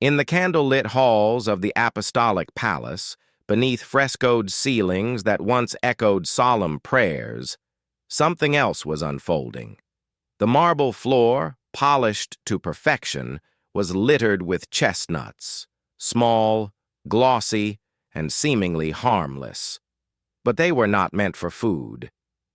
In the candle-lit halls of the Apostolic Palace, beneath frescoed ceilings that once echoed solemn prayers, something else was unfolding. The marble floor, polished to perfection, was littered with chestnuts, small, glossy, and seemingly harmless. But they were not meant for food.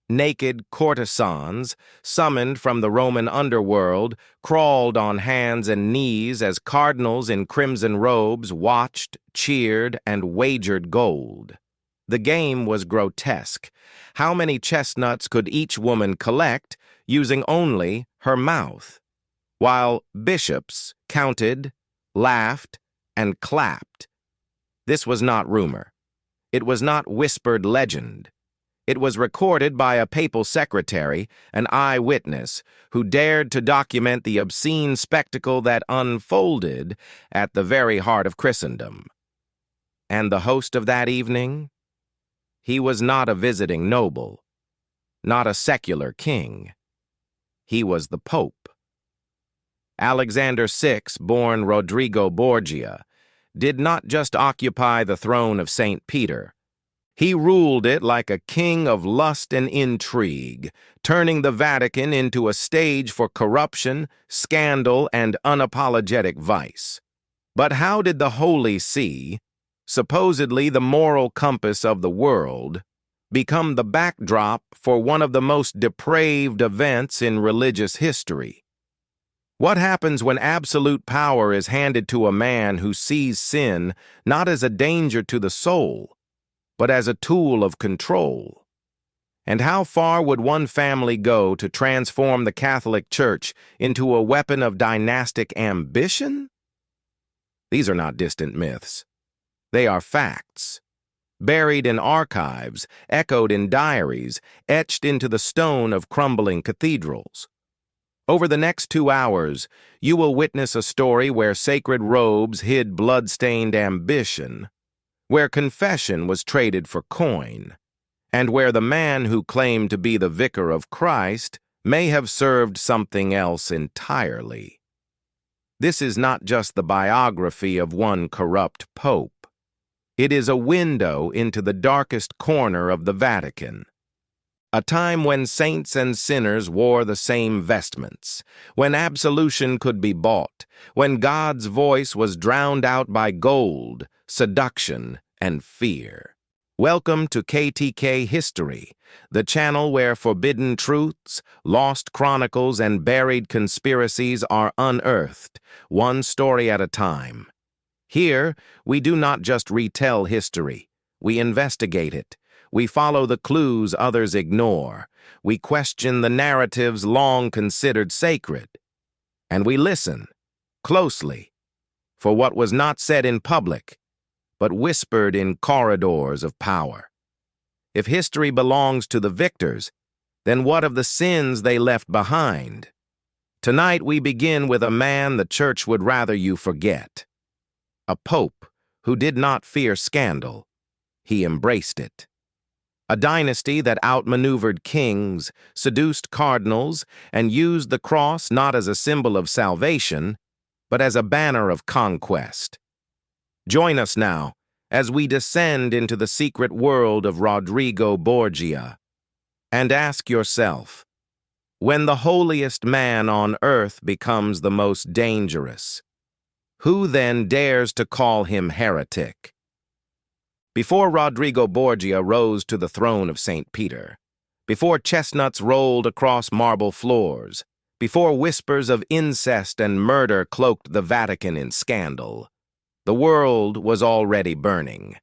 Naked courtesans, summoned from the Roman underworld, crawled on hands and knees as cardinals in crimson robes watched, cheered, and wagered gold. The game was grotesque. How many chestnuts could each woman collect using only her mouth? While bishops counted, laughed, and clapped. This was not rumor. It was not whispered legend. It was recorded by a papal secretary, an eyewitness, who dared to document the obscene spectacle that unfolded at the very heart of Christendom. And the host of that evening? He was not a visiting noble, not a secular king. He was the Pope. Alexander VI, born Rodrigo Borgia, did not just occupy the throne of St. Peter. He ruled it like a king of lust and intrigue, turning the Vatican into a stage for corruption, scandal, and unapologetic vice. But how did the Holy See, supposedly the moral compass of the world, become the backdrop for one of the most depraved events in religious history? What happens when absolute power is handed to a man who sees sin not as a danger to the soul, but as a tool of control? And how far would one family go to transform the Catholic Church into a weapon of dynastic ambition? These are not distant myths. They are facts, buried in archives, echoed in diaries, etched into the stone of crumbling cathedrals. Over the next 2 hours, you will witness a story where sacred robes hid blood-stained ambition, where confession was traded for coin, and where the man who claimed to be the vicar of Christ may have served something else entirely. This is not just the biography of one corrupt pope. It is a window into the darkest corner of the Vatican. A time when saints and sinners wore the same vestments, when absolution could be bought, when God's voice was drowned out by gold, seduction, and fear. Welcome to KTK History, the channel where forbidden truths, lost chronicles, and buried conspiracies are unearthed, one story at a time. Here, we do not just retell history, we investigate it. We follow the clues others ignore. We question the narratives long considered sacred. And we listen, closely, for what was not said in public, but whispered in corridors of power. If history belongs to the victors, then what of the sins they left behind? Tonight we begin with a man the church would rather you forget. A pope who did not fear scandal. He embraced it. A dynasty that outmaneuvered kings, seduced cardinals, and used the cross not as a symbol of salvation, but as a banner of conquest. Join us now as we descend into the secret world of Rodrigo Borgia, and ask yourself, when the holiest man on earth becomes the most dangerous, who then dares to call him heretic? Before Rodrigo Borgia rose to the throne of St. Peter, before chestnuts rolled across marble floors, before whispers of incest and murder cloaked the Vatican in scandal, the world was already burning.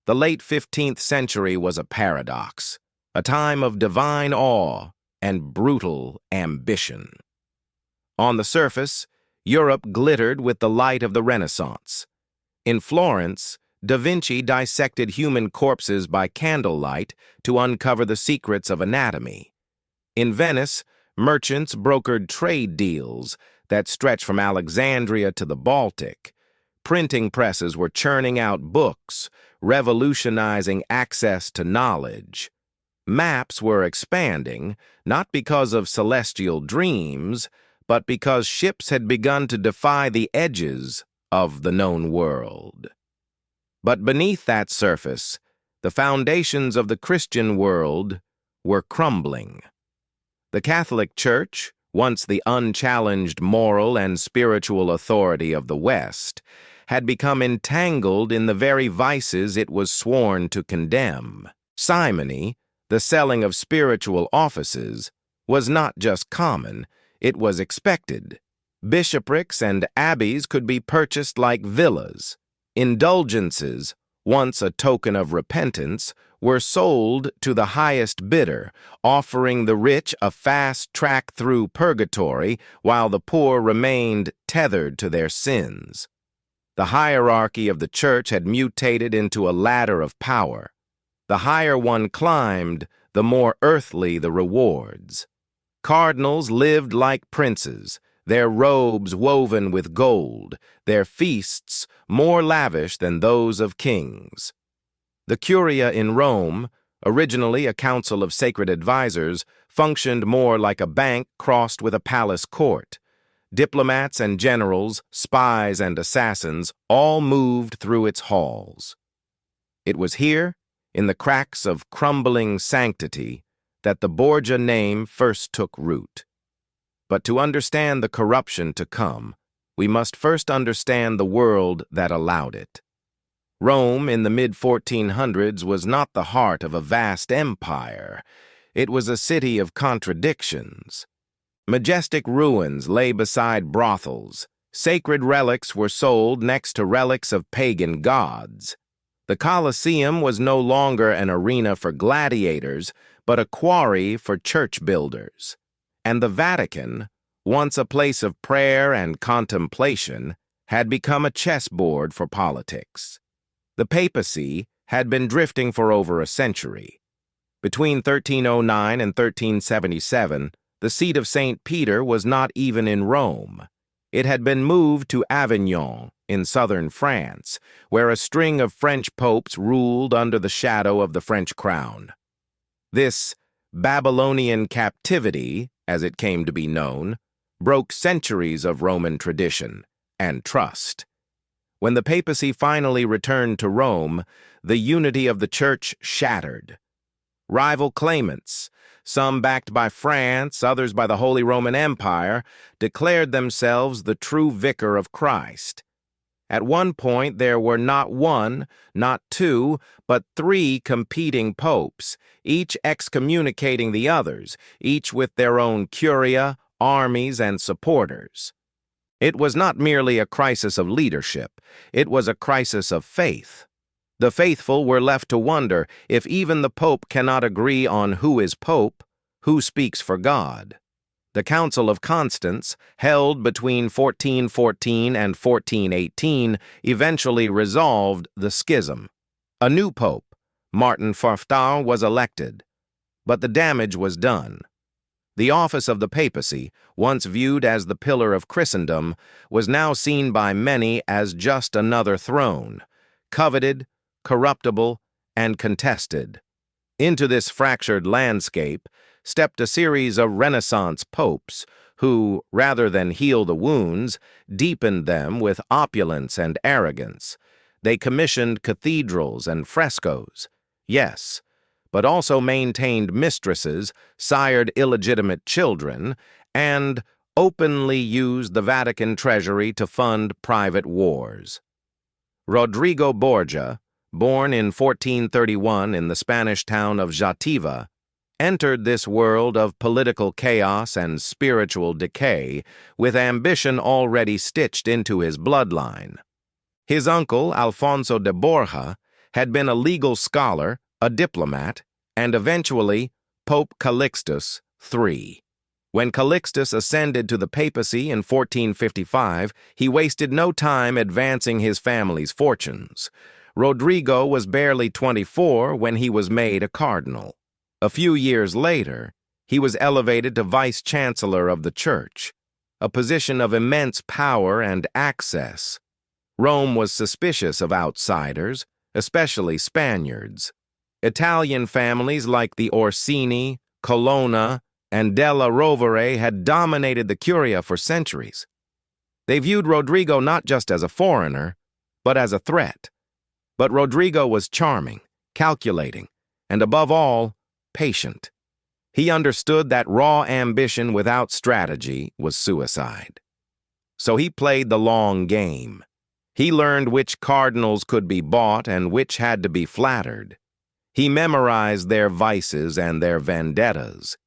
The late 15th century was a paradox, a time of divine awe and brutal ambition. On the surface, Europe glittered with the light of the Renaissance. In Florence, Da Vinci dissected human corpses by candlelight to uncover the secrets of anatomy. In Venice, merchants brokered trade deals that stretched from Alexandria to the Baltic. Printing presses were churning out books, revolutionizing access to knowledge. Maps were expanding, not because of celestial dreams, but because ships had begun to defy the edges of the known world. But beneath that surface, the foundations of the Christian world were crumbling. The Catholic Church, once the unchallenged moral and spiritual authority of the West, had become entangled in the very vices it was sworn to condemn. Simony, the selling of spiritual offices, was not just common, it was expected. Bishoprics and abbeys could be purchased like villas. Indulgences, once a token of repentance, were sold to the highest bidder, offering the rich a fast track through purgatory while the poor remained tethered to their sins. The hierarchy of the church had mutated into a ladder of power. The higher one climbed, the more earthly the rewards. Cardinals lived like princes, their robes woven with gold, their feasts more lavish than those of kings. The Curia in Rome, originally a council of sacred advisors, functioned more like a bank crossed with a palace court. Diplomats and generals, spies and assassins, all moved through its halls. It was here, in the cracks of crumbling sanctity, that the Borgia name first took root. But to understand the corruption to come, we must first understand the world that allowed it. Rome in the mid-1400s was not the heart of a vast empire. It was a city of contradictions. Majestic ruins lay beside brothels. Sacred relics were sold next to relics of pagan gods. The Colosseum was no longer an arena for gladiators, but a quarry for church builders. And the Vatican, once a place of prayer and contemplation, had become a chessboard for politics. The papacy had been drifting for over a century. Between 1309 and 1377, the seat of St. Peter was not even in Rome. It had been moved to Avignon in southern France, where a string of French popes ruled under the shadow of the French crown. This Babylonian captivity, as it came to be known, broke centuries of Roman tradition and trust. When the papacy finally returned to Rome, the unity of the church shattered. Rival claimants, some backed by France, others by the Holy Roman Empire, declared themselves the true vicar of Christ. At one point, there were not one, not two, but three competing popes, each excommunicating the others, each with their own curia, armies, and supporters. It was not merely a crisis of leadership, it was a crisis of faith. The faithful were left to wonder if even the Pope cannot agree on who is Pope, who speaks for God. The Council of Constance, held between 1414 and 1418, eventually resolved the schism. A new pope, Martin Farftar, was elected, but the damage was done. The office of the papacy, once viewed as the pillar of Christendom, was now seen by many as just another throne, coveted, corruptible, and contested. Into this fractured landscape stepped a series of Renaissance popes who, rather than heal the wounds, deepened them with opulence and arrogance. They commissioned cathedrals and frescoes, yes, but also maintained mistresses, sired illegitimate children, and openly used the Vatican treasury to fund private wars. Rodrigo Borgia, born in 1431 in the Spanish town of Jativa, entered this world of political chaos and spiritual decay with ambition already stitched into his bloodline. His uncle, Alfonso de Borja, had been a legal scholar, a diplomat, and eventually Pope Calixtus III. When Calixtus ascended to the papacy in 1455, he wasted no time advancing his family's fortunes. Rodrigo was barely 24 when he was made a cardinal. A few years later, he was elevated to vice-chancellor of the church, a position of immense power and access. Rome was suspicious of outsiders, especially Spaniards. Italian families like the Orsini, Colonna, and della Rovere had dominated the Curia for centuries. They viewed Rodrigo not just as a foreigner, but as a threat. But Rodrigo was charming, calculating, and above all, patient. He understood that raw ambition without strategy was suicide. So he played the long game. He learned which cardinals could be bought and which had to be flattered. He memorized their vices and their vendettas.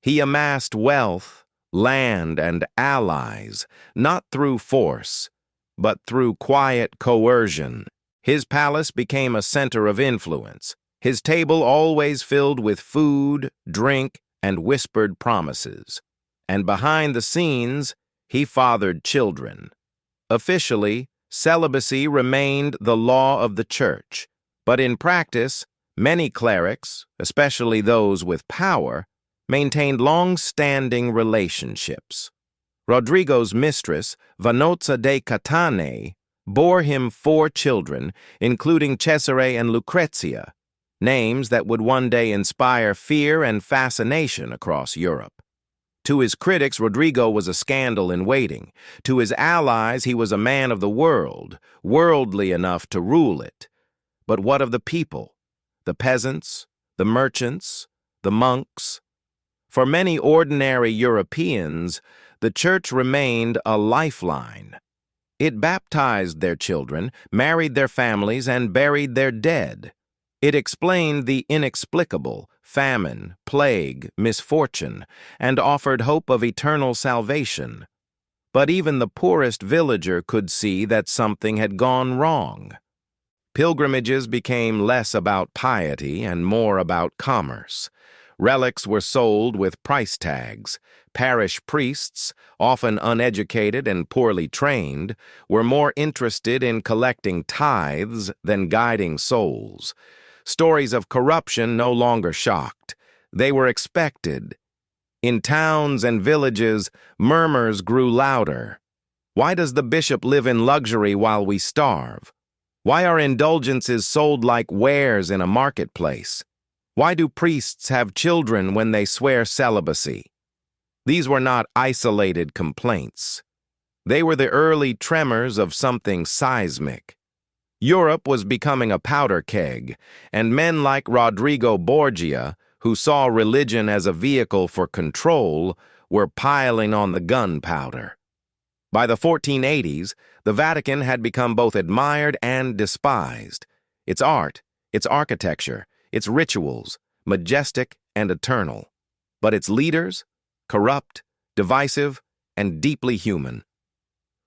He amassed wealth, land, and allies, not through force, but through quiet coercion. His palace became a center of influence, his table always filled with food, drink, and whispered promises. And behind the scenes, he fathered children. Officially, celibacy remained the law of the church, but in practice, many clerics, especially those with power, maintained long-standing relationships. Rodrigo's mistress, Vannozza de Catane, bore him 4 children, including Cesare and Lucrezia, names that would one day inspire fear and fascination across Europe. To his critics, Rodrigo was a scandal in waiting. To his allies, he was a man of the world, worldly enough to rule it. But what of the people? The peasants, the merchants, the monks? For many ordinary Europeans, the church remained a lifeline. It baptized their children, married their families, and buried their dead. It explained the inexplicable, famine, plague, misfortune, and offered hope of eternal salvation. But even the poorest villager could see that something had gone wrong. Pilgrimages became less about piety and more about commerce. Relics were sold with price tags. Parish priests, often uneducated and poorly trained, were more interested in collecting tithes than guiding souls. Stories of corruption no longer shocked. They were expected. In towns and villages, murmurs grew louder. Why does the bishop live in luxury while we starve? Why are indulgences sold like wares in a marketplace? Why do priests have children when they swear celibacy? These were not isolated complaints. They were the early tremors of something seismic. Europe was becoming a powder keg, and men like Rodrigo Borgia, who saw religion as a vehicle for control, were piling on the gunpowder. By the 1480s, the Vatican had become both admired and despised. Its art, its architecture, its rituals, majestic and eternal. But its leaders, corrupt, divisive, and deeply human.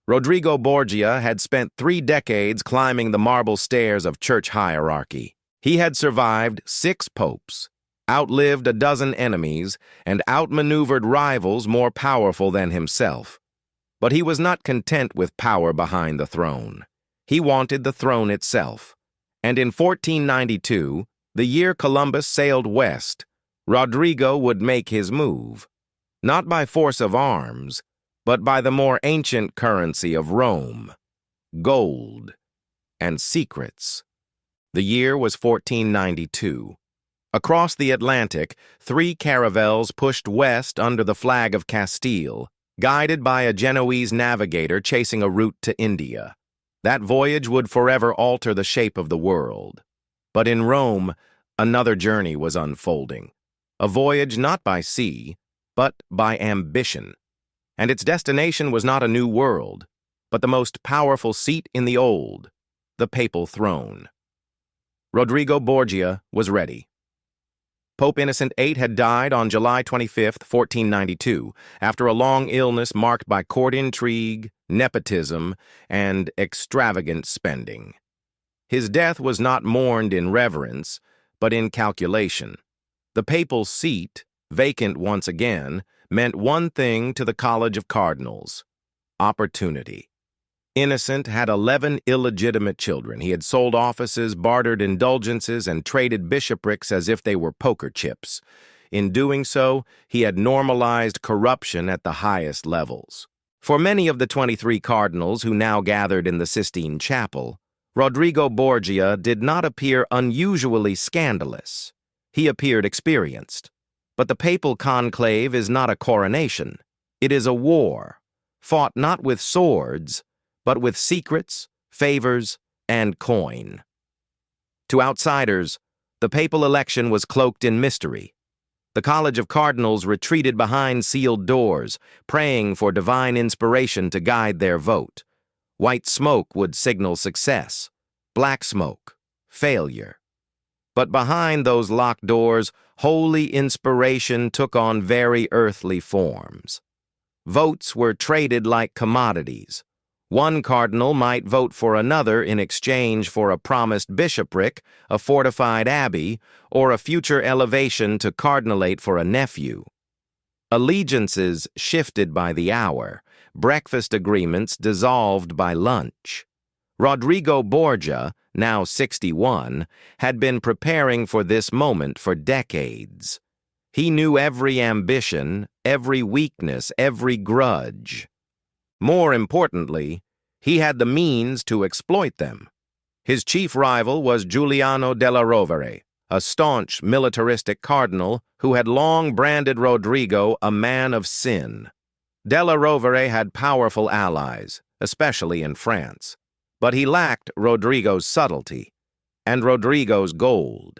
Rodrigo Borgia had spent 3 decades climbing the marble stairs of church hierarchy. He had survived 6 popes, outlived a dozen enemies, and outmaneuvered rivals more powerful than himself. But he was not content with power behind the throne. He wanted the throne itself. And in 1492, the year Columbus sailed west, Rodrigo would make his move. Not by force of arms, but by the more ancient currency of Rome, gold, and secrets. The year was 1492. Across the Atlantic, 3 caravels pushed west under the flag of Castile, guided by a Genoese navigator chasing a route to India. That voyage would forever alter the shape of the world. But in Rome, another journey was unfolding. A voyage not by sea, but by ambition. And its destination was not a new world, but the most powerful seat in the old, the papal throne. Rodrigo Borgia was ready. Pope Innocent VIII had died on July 25, 1492, after a long illness marked by court intrigue, nepotism, and extravagant spending. His death was not mourned in reverence, but in calculation. The papal seat, vacant once again, meant one thing to the College of Cardinals: opportunity. Innocent had 11 illegitimate children. He had sold offices, bartered indulgences, and traded bishoprics as if they were poker chips. In doing so, he had normalized corruption at the highest levels. For many of the 23 cardinals who now gathered in the Sistine Chapel, Rodrigo Borgia did not appear unusually scandalous. He appeared experienced. But the papal conclave is not a coronation. It is a war. fought not with swords, but with secrets, favors, and coin. To outsiders, the papal election was cloaked in mystery. The College of Cardinals retreated behind sealed doors, praying for divine inspiration to guide their vote. White smoke would signal success, black smoke, failure. But behind those locked doors, holy inspiration took on very earthly forms. Votes were traded like commodities. One cardinal might vote for another in exchange for a promised bishopric, a fortified abbey, or a future elevation to cardinalate for a nephew. Allegiances shifted by the hour, breakfast agreements dissolved by lunch. Rodrigo Borgia, now 61, had been preparing for this moment for decades. He knew every ambition, every weakness, every grudge. More importantly, he had the means to exploit them. His chief rival was Giuliano della Rovere, a staunch militaristic cardinal who had long branded Rodrigo a man of sin. Della Rovere had powerful allies, especially in France, but he lacked Rodrigo's subtlety and Rodrigo's gold.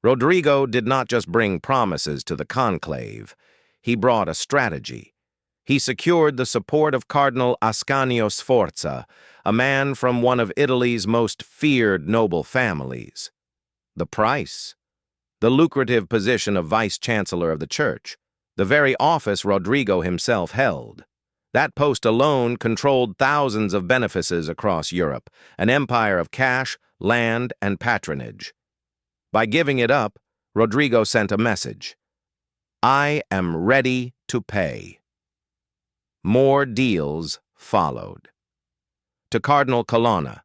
Rodrigo did not just bring promises to the conclave, he brought a strategy. He secured the support of Cardinal Ascanio Sforza, a man from one of Italy's most feared noble families. The price? The lucrative position of vice-chancellor of the church, the very office Rodrigo himself held. That post alone controlled thousands of benefices across Europe, an empire of cash, land, and patronage. By giving it up, Rodrigo sent a message. I am ready to pay. More deals followed. To Cardinal Colonna,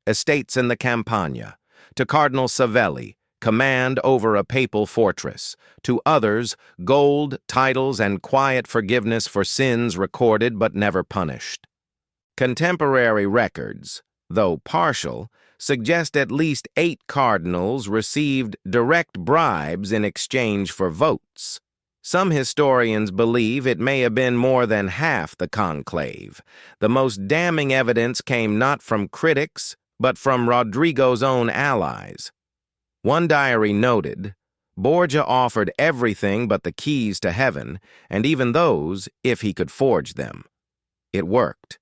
estates in the Campagna. To Cardinal Savelli, command over a papal fortress. To others, gold, titles, and quiet forgiveness for sins recorded but never punished. Contemporary records, though partial, suggest at least 8 cardinals received direct bribes in exchange for votes. Some historians believe it may have been more than half the conclave. The most damning evidence came not from critics, but from Rodrigo's own allies. One diary noted, Borgia offered everything but the keys to heaven, and even those if he could forge them. It worked.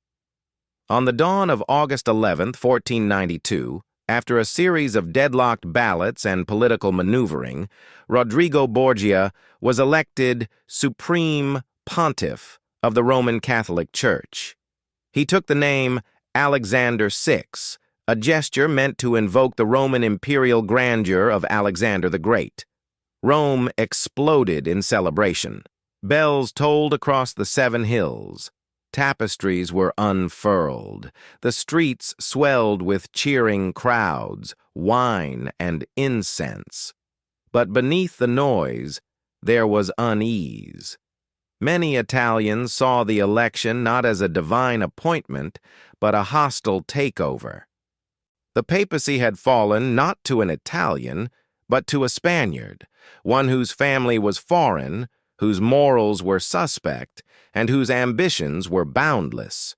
On the dawn of August 11, 1492, after a series of deadlocked ballots and political maneuvering, Rodrigo Borgia was elected Supreme Pontiff of the Roman Catholic Church. He took the name Alexander VI, a gesture meant to invoke the Roman imperial grandeur of Alexander the Great. Rome exploded in celebration. Bells tolled across the 7 hills. Tapestries were unfurled. The streets swelled with cheering crowds, wine, and incense. But beneath the noise, there was unease. Many Italians saw the election not as a divine appointment, but a hostile takeover. The papacy had fallen not to an Italian, but to a Spaniard, one whose family was foreign, whose morals were suspect, and whose ambitions were boundless.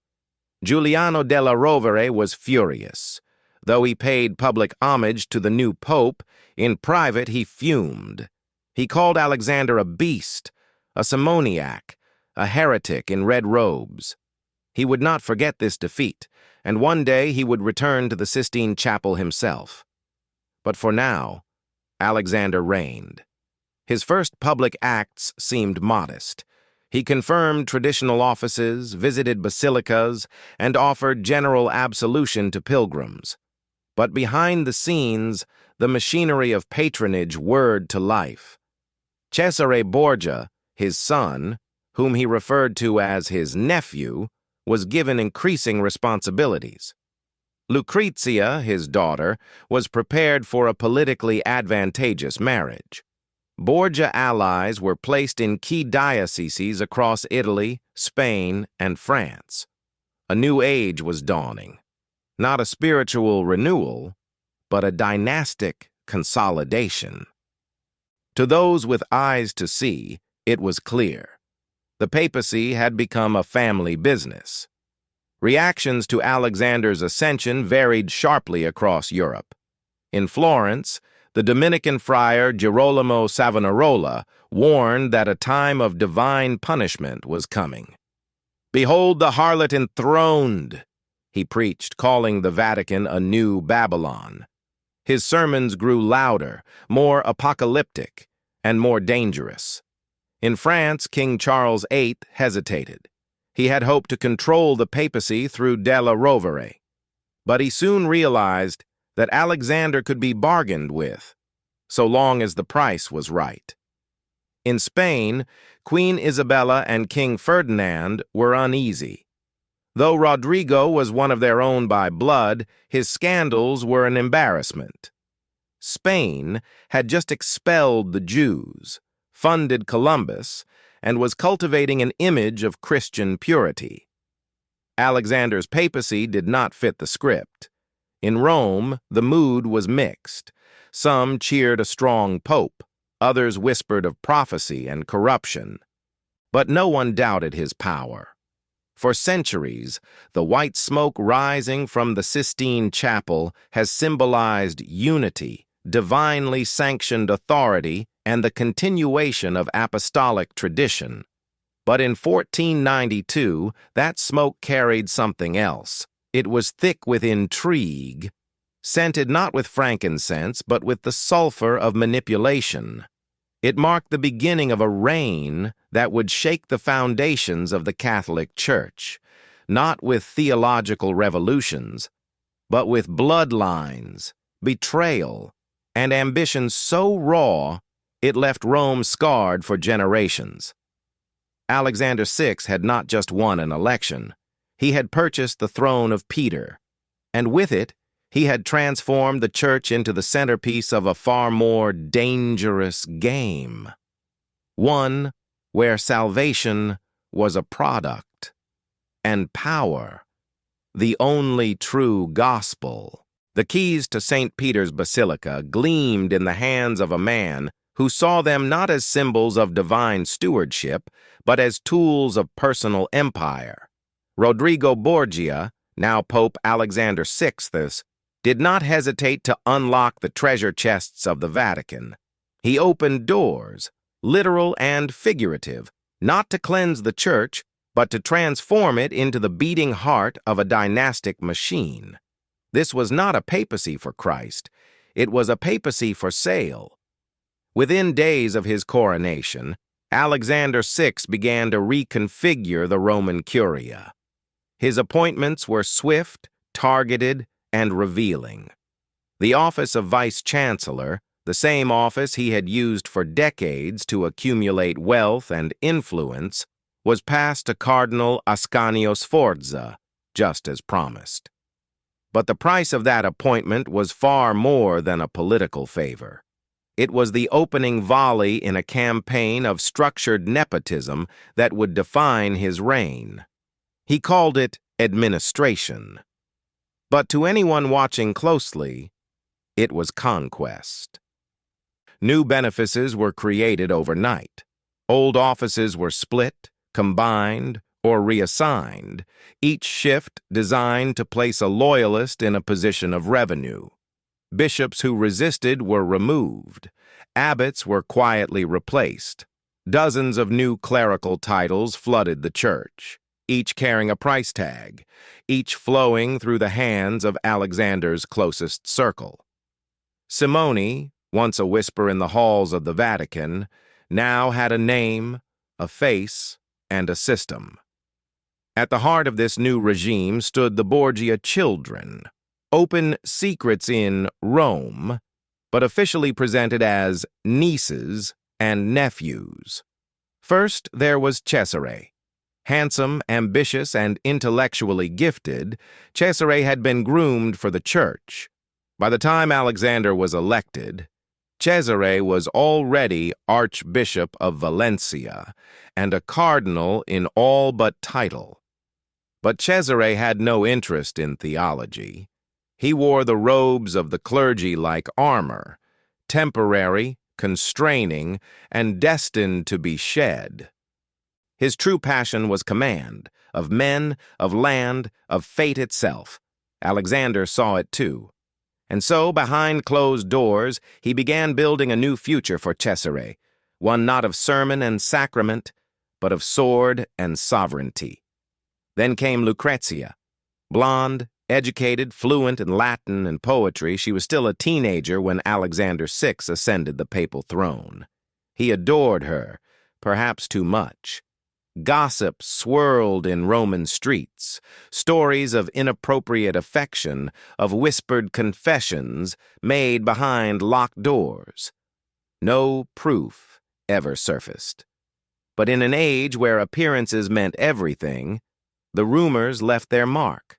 Giuliano della Rovere was furious. Though he paid public homage to the new pope, in private he fumed. He called Alexander a beast, a simoniac, a heretic in red robes. He would not forget this defeat, and one day he would return to the Sistine Chapel himself. But for now, Alexander reigned. His first public acts seemed modest. He confirmed traditional offices, visited basilicas, and offered general absolution to pilgrims. But behind the scenes, the machinery of patronage whirred to life. Cesare Borgia, his son, whom he referred to as his nephew, was given increasing responsibilities. Lucrezia, his daughter, was prepared for a politically advantageous marriage. Borgia allies were placed in key dioceses across Italy, Spain, and France. A new age was dawning. Not a spiritual renewal, but a dynastic consolidation. To those with eyes to see, it was clear. The papacy had become a family business. Reactions to Alexander's ascension varied sharply across Europe. In Florence, the Dominican friar Girolamo Savonarola warned that a time of divine punishment was coming. "Behold the harlot enthroned," he preached, calling the Vatican a new Babylon. His sermons grew louder, more apocalyptic, and more dangerous. In France, King Charles VIII hesitated. He had hoped to control the papacy through de la Rovere. But he soon realized that Alexander could be bargained with, so long as the price was right. In Spain, Queen Isabella and King Ferdinand were uneasy. Though Rodrigo was one of their own by blood, his scandals were an embarrassment. Spain had just expelled the Jews, funded Columbus, and was cultivating an image of Christian purity. Alexander's papacy did not fit the script. In Rome, the mood was mixed. Some cheered a strong pope, others whispered of prophecy and corruption. But no one doubted his power. For centuries, the white smoke rising from the Sistine Chapel has symbolized unity, divinely sanctioned authority, and the continuation of apostolic tradition. But in 1492, that smoke carried something else. It was thick with intrigue, scented not with frankincense, but with the sulfur of manipulation. It marked the beginning of a reign that would shake the foundations of the Catholic Church, not with theological revolutions, but with bloodlines, betrayal, and ambition so raw it left Rome scarred for generations. Alexander VI had not just won an election. He had purchased the throne of Peter, and with it, he had transformed the church into the centerpiece of a far more dangerous game. One where salvation was a product, and power, the only true gospel. The keys to St. Peter's Basilica gleamed in the hands of a man who saw them not as symbols of divine stewardship, but as tools of personal empire. Rodrigo Borgia, now Pope Alexander VI, did not hesitate to unlock the treasure chests of the Vatican. He opened doors, literal and figurative, not to cleanse the church, but to transform it into the beating heart of a dynastic machine. This was not a papacy for Christ. It was a papacy for sale. Within days of his coronation, Alexander VI began to reconfigure the Roman Curia. His appointments were swift, targeted, and revealing. The office of vice-chancellor, the same office he had used for decades to accumulate wealth and influence, was passed to Cardinal Ascanio Sforza, just as promised. But the price of that appointment was far more than a political favor. It was the opening volley in a campaign of structured nepotism that would define his reign. He called it administration. But to anyone watching closely, it was conquest. New benefices were created overnight. Old offices were split, combined, or reassigned, each shift designed to place a loyalist in a position of revenue. Bishops who resisted were removed. Abbots were quietly replaced. Dozens of new clerical titles flooded the church, each carrying a price tag, each flowing through the hands of Alexander's closest circle. Simone, once a whisper in the halls of the Vatican, now had a name, a face, and a system. At the heart of this new regime stood the Borgia children, open secrets in Rome, but officially presented as nieces and nephews. First, there was Cesare. Handsome, ambitious, and intellectually gifted, Cesare had been groomed for the church. By the time Alexander was elected, Cesare was already Archbishop of Valencia and a cardinal in all but title. But Cesare had no interest in theology. He wore the robes of the clergy like armor, temporary, constraining, and destined to be shed. His true passion was command, of men, of land, of fate itself. Alexander saw it too. And so, behind closed doors, he began building a new future for Cesare, one not of sermon and sacrament, but of sword and sovereignty. Then came Lucrezia. Blonde, educated, fluent in Latin and poetry, she was still a teenager when Alexander VI ascended the papal throne. He adored her, perhaps too much. Gossip swirled in Roman streets, stories of inappropriate affection, of whispered confessions made behind locked doors. No proof ever surfaced. But in an age where appearances meant everything, the rumors left their mark.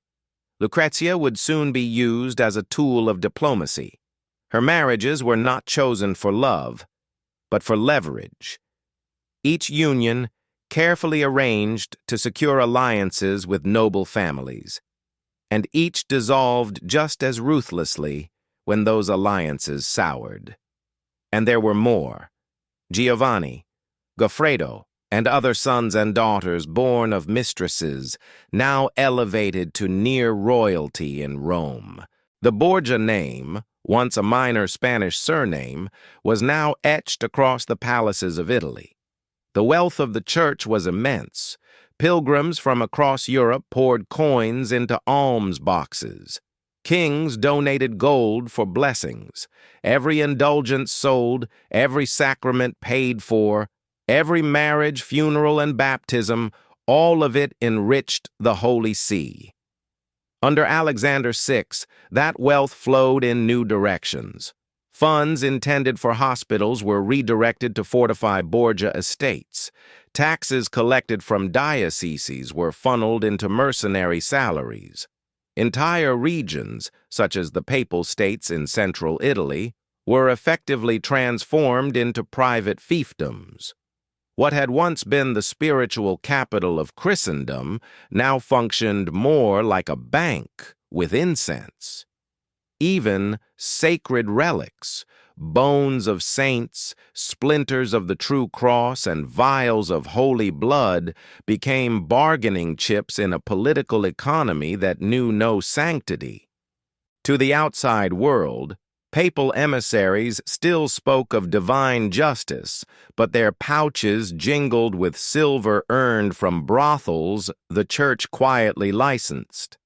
Lucrezia would soon be used as a tool of diplomacy. Her marriages were not chosen for love, but for leverage. Each union carefully arranged to secure alliances with noble families, and each dissolved just as ruthlessly when those alliances soured. And there were more. Giovanni, Goffredo, and other sons and daughters born of mistresses, now elevated to near royalty in Rome. The Borgia name, once a minor Spanish surname, was now etched across the palaces of Italy. The wealth of the church was immense. Pilgrims from across Europe poured coins into alms boxes. Kings donated gold for blessings. Every indulgence sold, every sacrament paid for, every marriage, funeral, and baptism, all of it enriched the Holy See. Under Alexander VI, that wealth flowed in new directions. Funds intended for hospitals were redirected to fortify Borgia estates. Taxes collected from dioceses were funneled into mercenary salaries. Entire regions, such as the Papal States in central Italy, were effectively transformed into private fiefdoms. What had once been the spiritual capital of Christendom now functioned more like a bank with incense. Even sacred relics, bones of saints, splinters of the true cross, and vials of holy blood became bargaining chips in a political economy that knew no sanctity. To the outside world, papal emissaries still spoke of divine justice, but their pouches jingled with silver earned from brothels the church quietly licensed.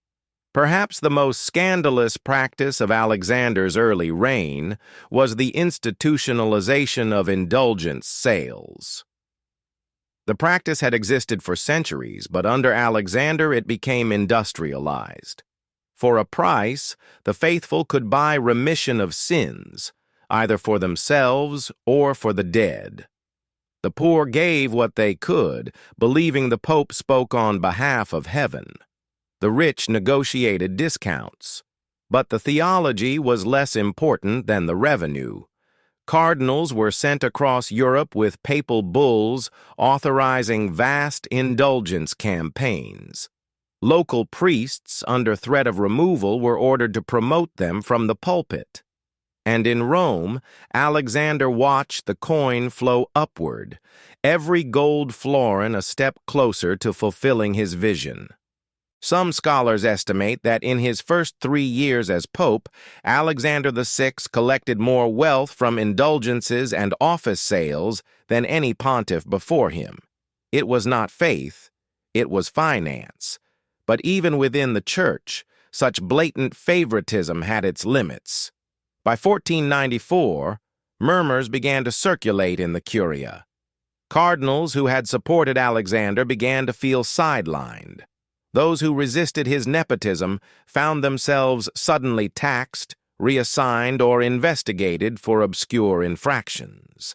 Perhaps the most scandalous practice of Alexander's early reign was the institutionalization of indulgence sales. The practice had existed for centuries, but under Alexander it became industrialized. For a price, the faithful could buy remission of sins, either for themselves or for the dead. The poor gave what they could, believing the Pope spoke on behalf of heaven. The rich negotiated discounts. But the theology was less important than the revenue. Cardinals were sent across Europe with papal bulls authorizing vast indulgence campaigns. Local priests, under threat of removal, were ordered to promote them from the pulpit. And in Rome, Alexander watched the coin flow upward, every gold florin a step closer to fulfilling his vision. Some scholars estimate that in his first 3 years as pope, Alexander VI collected more wealth from indulgences and office sales than any pontiff before him. It was not faith, it was finance. But even within the church, such blatant favoritism had its limits. By 1494, murmurs began to circulate in the Curia. Cardinals who had supported Alexander began to feel sidelined. Those who resisted his nepotism found themselves suddenly taxed, reassigned, or investigated for obscure infractions.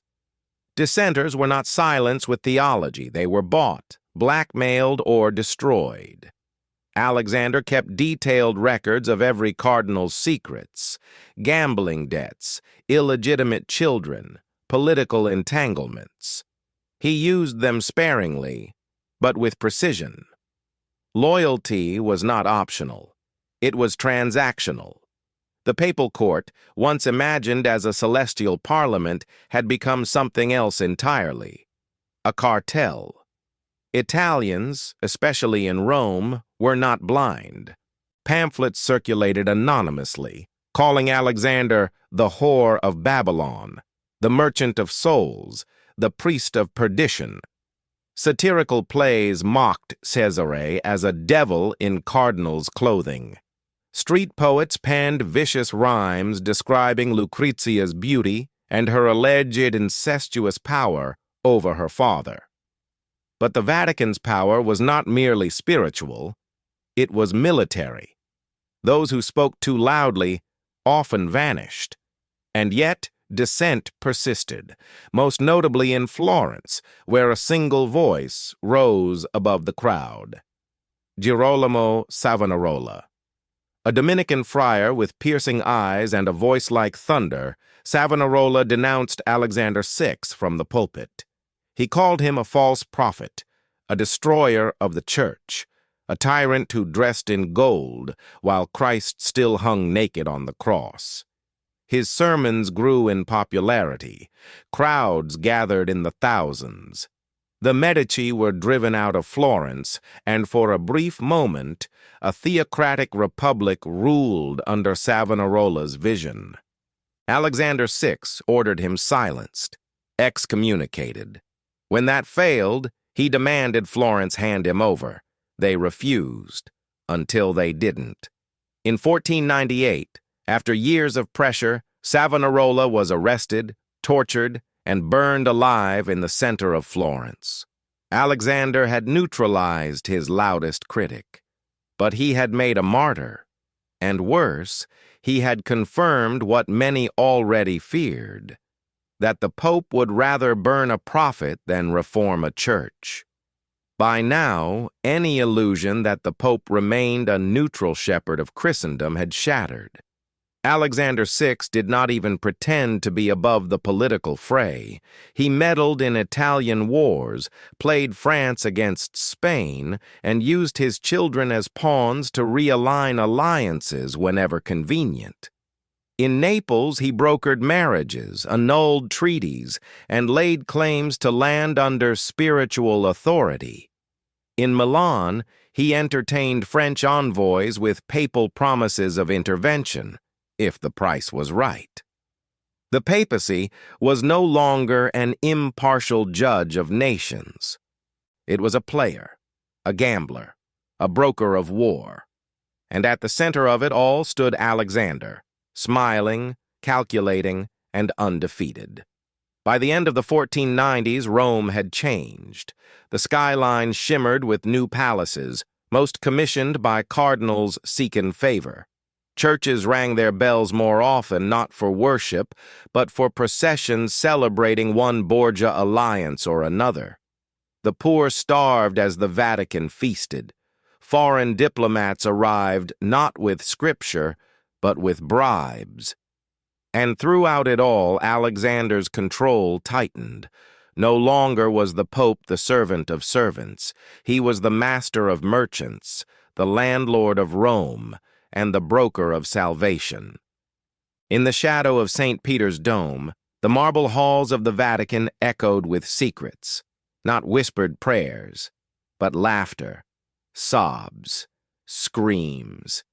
Dissenters were not silenced with theology. They were bought, blackmailed, or destroyed. Alexander kept detailed records of every cardinal's secrets, gambling debts, illegitimate children, political entanglements. He used them sparingly, but with precision. Loyalty was not optional. It was transactional. The papal court, once imagined as a celestial parliament, had become something else entirely. A cartel. Italians, especially in Rome, were not blind. Pamphlets circulated anonymously, calling Alexander the whore of Babylon, the merchant of souls, the priest of perdition. Satirical plays mocked Cesare as a devil in cardinal's clothing. Street poets penned vicious rhymes describing Lucrezia's beauty and her alleged incestuous power over her father. But the Vatican's power was not merely spiritual, it was military. Those who spoke too loudly often vanished, and yet dissent persisted, most notably in Florence, where a single voice rose above the crowd. Girolamo Savonarola. A Dominican friar with piercing eyes and a voice like thunder, Savonarola denounced Alexander VI from the pulpit. He called him a false prophet, a destroyer of the church, a tyrant who dressed in gold while Christ still hung naked on the cross. His sermons grew in popularity. Crowds gathered in the thousands. The Medici were driven out of Florence, and for a brief moment, a theocratic republic ruled under Savonarola's vision. Alexander VI ordered him silenced, excommunicated. When that failed, he demanded Florence hand him over. They refused, until they didn't. In 1498, after years of pressure, Savonarola was arrested, tortured, and burned alive in the center of Florence. Alexander had neutralized his loudest critic, but he had made a martyr, and worse, he had confirmed what many already feared, that the Pope would rather burn a prophet than reform a church. By now, any illusion that the Pope remained a neutral shepherd of Christendom had shattered. Alexander VI did not even pretend to be above the political fray. He meddled in Italian wars, played France against Spain, and used his children as pawns to realign alliances whenever convenient. In Naples, he brokered marriages, annulled treaties, and laid claims to land under spiritual authority. In Milan, he entertained French envoys with papal promises of intervention, if the price was right. The papacy was no longer an impartial judge of nations. It was a player, a gambler, a broker of war. And at the center of it all stood Alexander, smiling, calculating, and undefeated. By the end of the 1490s, Rome had changed. The skyline shimmered with new palaces, most commissioned by cardinals seeking favor. Churches rang their bells more often, not for worship, but for processions celebrating one Borgia alliance or another. The poor starved as the Vatican feasted. Foreign diplomats arrived not with scripture, but with bribes. And throughout it all, Alexander's control tightened. No longer was the Pope the servant of servants. He was the master of merchants, the landlord of Rome, and the broker of salvation. In the shadow of St. Peter's Dome, the marble halls of the Vatican echoed with secrets, not whispered prayers, but laughter, sobs, screams.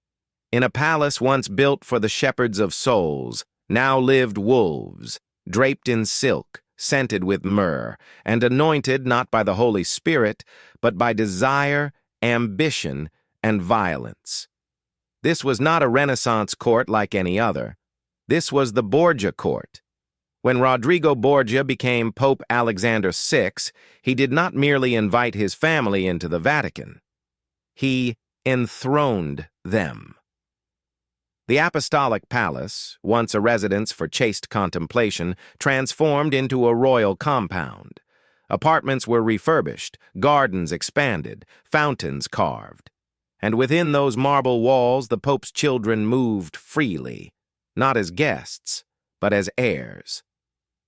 In a palace once built for the shepherds of souls, now lived wolves, draped in silk, scented with myrrh, and anointed not by the Holy Spirit, but by desire, ambition, and violence. This was not a Renaissance court like any other. This was the Borgia court. When Rodrigo Borgia became Pope Alexander VI, he did not merely invite his family into the Vatican. He enthroned them. The Apostolic Palace, once a residence for chaste contemplation, transformed into a royal compound. Apartments were refurbished, gardens expanded, fountains carved. And within those marble walls the Pope's children moved freely, not as guests, but as heirs.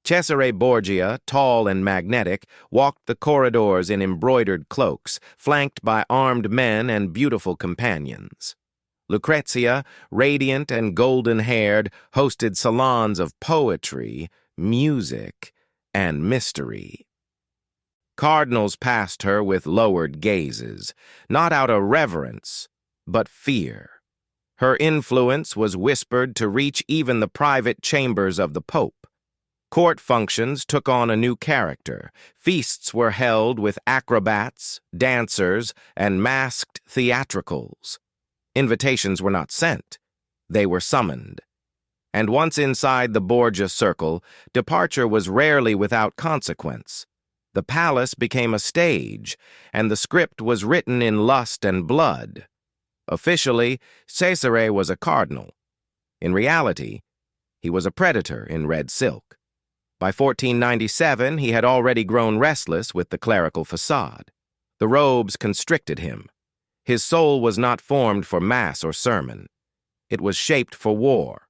Cesare Borgia, tall and magnetic, walked the corridors in embroidered cloaks, flanked by armed men and beautiful companions. Lucrezia, radiant and golden-haired, hosted salons of poetry, music, and mystery. Cardinals passed her with lowered gazes, not out of reverence, but fear. Her influence was whispered to reach even the private chambers of the Pope. Court functions took on a new character. Feasts were held with acrobats, dancers, and masked theatricals. Invitations were not sent. They were summoned. And once inside the Borgia circle, departure was rarely without consequence. The palace became a stage, and the script was written in lust and blood. Officially, Cesare was a cardinal. In reality, he was a predator in red silk. By 1497, he had already grown restless with the clerical facade. The robes constricted him. His soul was not formed for mass or sermon. It was shaped for war.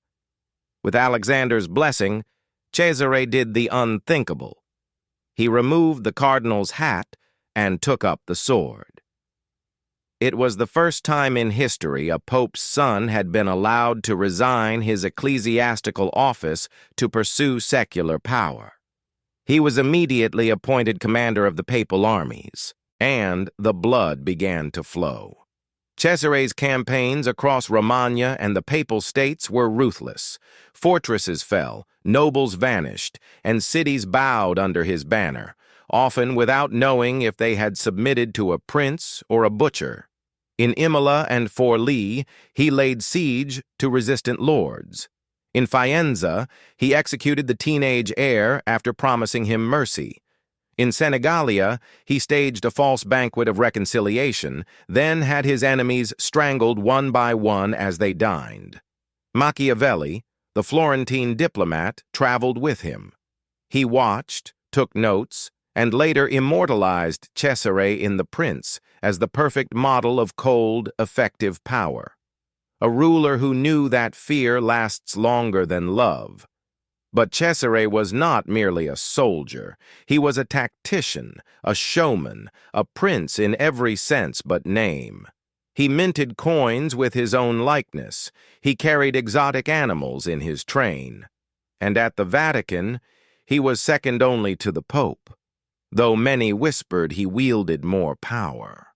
With Alexander's blessing, Cesare did the unthinkable. He removed the cardinal's hat and took up the sword. It was the first time in history a pope's son had been allowed to resign his ecclesiastical office to pursue secular power. He was immediately appointed commander of the papal armies, and the blood began to flow. Cesare's campaigns across Romagna and the Papal States were ruthless. Fortresses fell, nobles vanished, and cities bowed under his banner, often without knowing if they had submitted to a prince or a butcher. In Imola and Forlì, he laid siege to resistant lords. In Faenza, he executed the teenage heir after promising him mercy. In Senegalia, he staged a false banquet of reconciliation, then had his enemies strangled one by one as they dined. Machiavelli, the Florentine diplomat, traveled with him. He watched, took notes, and later immortalized Cesare in The Prince as the perfect model of cold, effective power. A ruler who knew that fear lasts longer than love. But Cesare was not merely a soldier. He was a tactician, a showman, a prince in every sense but name. He minted coins with his own likeness. He carried exotic animals in his train. And at the Vatican, he was second only to the Pope, though many whispered he wielded more power.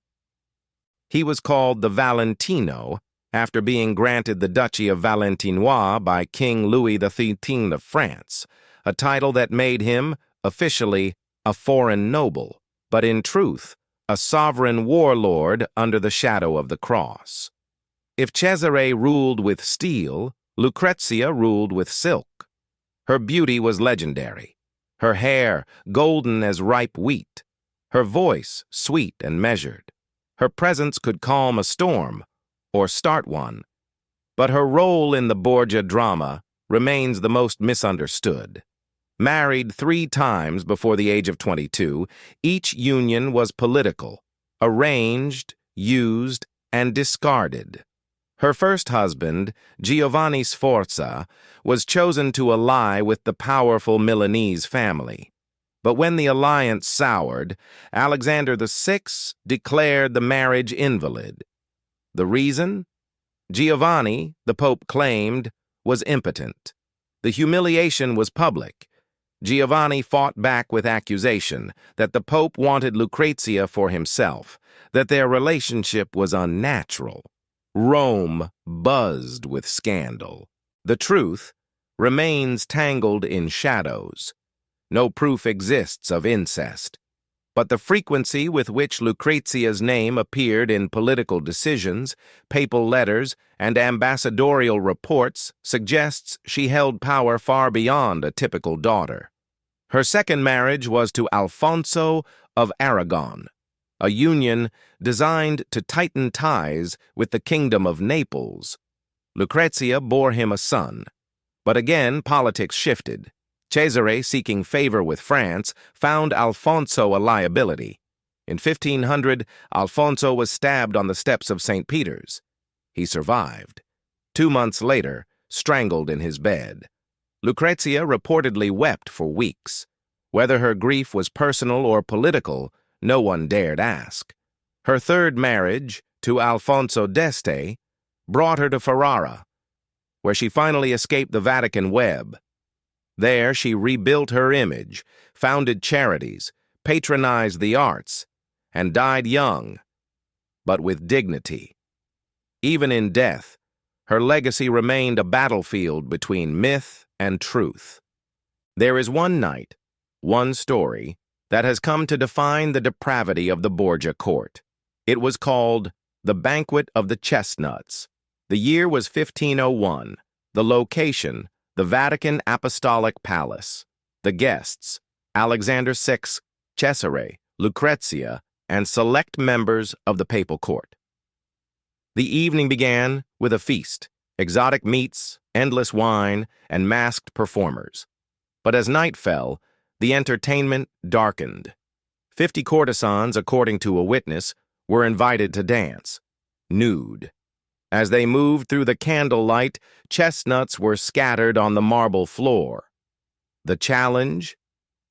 He was called the Valentino, after being granted the Duchy of Valentinois by King Louis XIII of France, a title that made him, officially, a foreign noble, but in truth, a sovereign warlord under the shadow of the cross. If Cesare ruled with steel, Lucrezia ruled with silk. Her beauty was legendary. Her hair, golden as ripe wheat. Her voice, sweet and measured. Her presence could calm a storm, or start one. But her role in the Borgia drama remains the most misunderstood. Married 3 times before the age of 22, each union was political, arranged, used, and discarded. Her first husband, Giovanni Sforza, was chosen to ally with the powerful Milanese family. But when the alliance soured, Alexander VI declared the marriage invalid. The reason? Giovanni, the Pope claimed, was impotent. The humiliation was public. Giovanni fought back with accusation that the Pope wanted Lucrezia for himself, that their relationship was unnatural. Rome buzzed with scandal. The truth remains tangled in shadows. No proof exists of incest. But the frequency with which Lucrezia's name appeared in political decisions, papal letters, and ambassadorial reports suggests she held power far beyond a typical daughter. Her second marriage was to Alfonso of Aragon, a union designed to tighten ties with the Kingdom of Naples. Lucrezia bore him a son, but again politics shifted. Cesare, seeking favor with France, found Alfonso a liability. In 1500, Alfonso was stabbed on the steps of St. Peter's. He survived. 2 months later, strangled in his bed. Lucrezia reportedly wept for weeks. Whether her grief was personal or political, no one dared ask. Her third marriage, to Alfonso d'Este, brought her to Ferrara, where she finally escaped the Vatican web. There she rebuilt her image, founded charities, patronized the arts, and died young, but with dignity. Even in death, her legacy remained a battlefield between myth and truth. There is one night, one story, that has come to define the depravity of the Borgia court. It was called the Banquet of the Chestnuts. The year was 1501. The location, the Vatican Apostolic Palace. The guests, Alexander VI, Cesare, Lucrezia, and select members of the papal court. The evening began with a feast, exotic meats, endless wine, and masked performers. But as night fell, the entertainment darkened. 50 courtesans, according to a witness, were invited to dance, nude. As they moved through the candlelight, chestnuts were scattered on the marble floor. The challenge?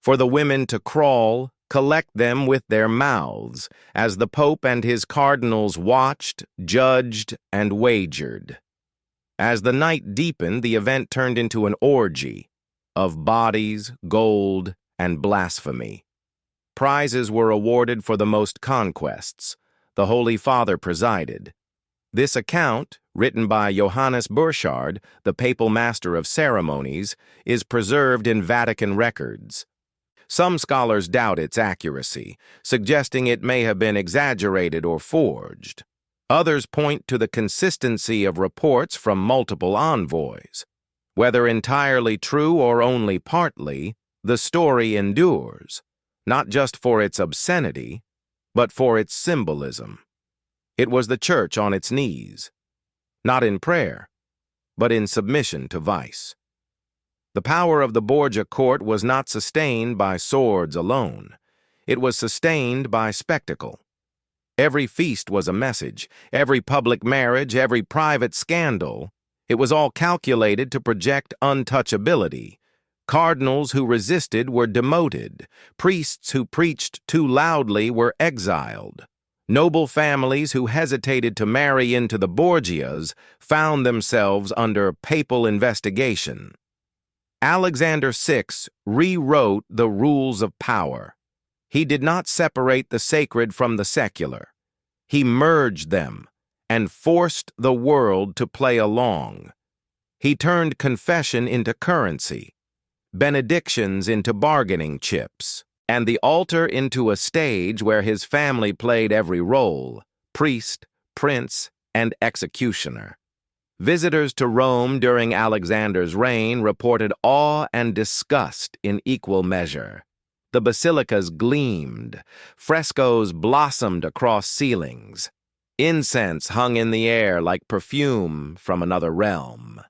For the women to crawl, collect them with their mouths, as the Pope and his cardinals watched, judged, and wagered. As the night deepened, the event turned into an orgy of bodies, gold, and blasphemy. Prizes were awarded for the most conquests. The Holy Father presided. This account, written by Johannes Burchard, the papal master of ceremonies, is preserved in Vatican records. Some scholars doubt its accuracy, suggesting it may have been exaggerated or forged. Others point to the consistency of reports from multiple envoys. Whether entirely true or only partly, the story endures, not just for its obscenity, but for its symbolism. It was the church on its knees, not in prayer, but in submission to vice. The power of the Borgia court was not sustained by swords alone. It was sustained by spectacle. Every feast was a message, every public marriage, every private scandal. It was all calculated to project untouchability. Cardinals who resisted were demoted. Priests who preached too loudly were exiled. Noble families who hesitated to marry into the Borgias found themselves under papal investigation. Alexander VI rewrote the rules of power. He did not separate the sacred from the secular. He merged them and forced the world to play along. He turned confession into currency, benedictions into bargaining chips, and the altar into a stage where his family played every role: priest, prince, and executioner. Visitors to Rome during Alexander's reign reported awe and disgust in equal measure. The basilicas gleamed, frescoes blossomed across ceilings, incense hung in the air like perfume from another realm.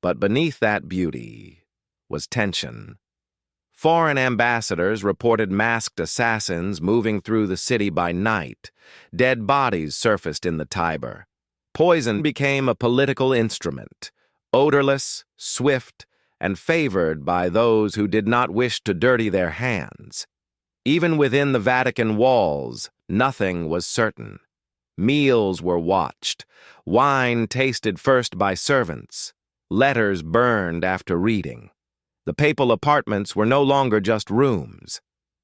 But beneath that beauty was tension. Foreign ambassadors reported masked assassins moving through the city by night. Dead bodies surfaced in the Tiber. Poison became a political instrument, odorless, swift, and favored by those who did not wish to dirty their hands. Even within the Vatican walls, nothing was certain. Meals were watched, wine tasted first by servants, letters burned after reading. The papal apartments were no longer just rooms.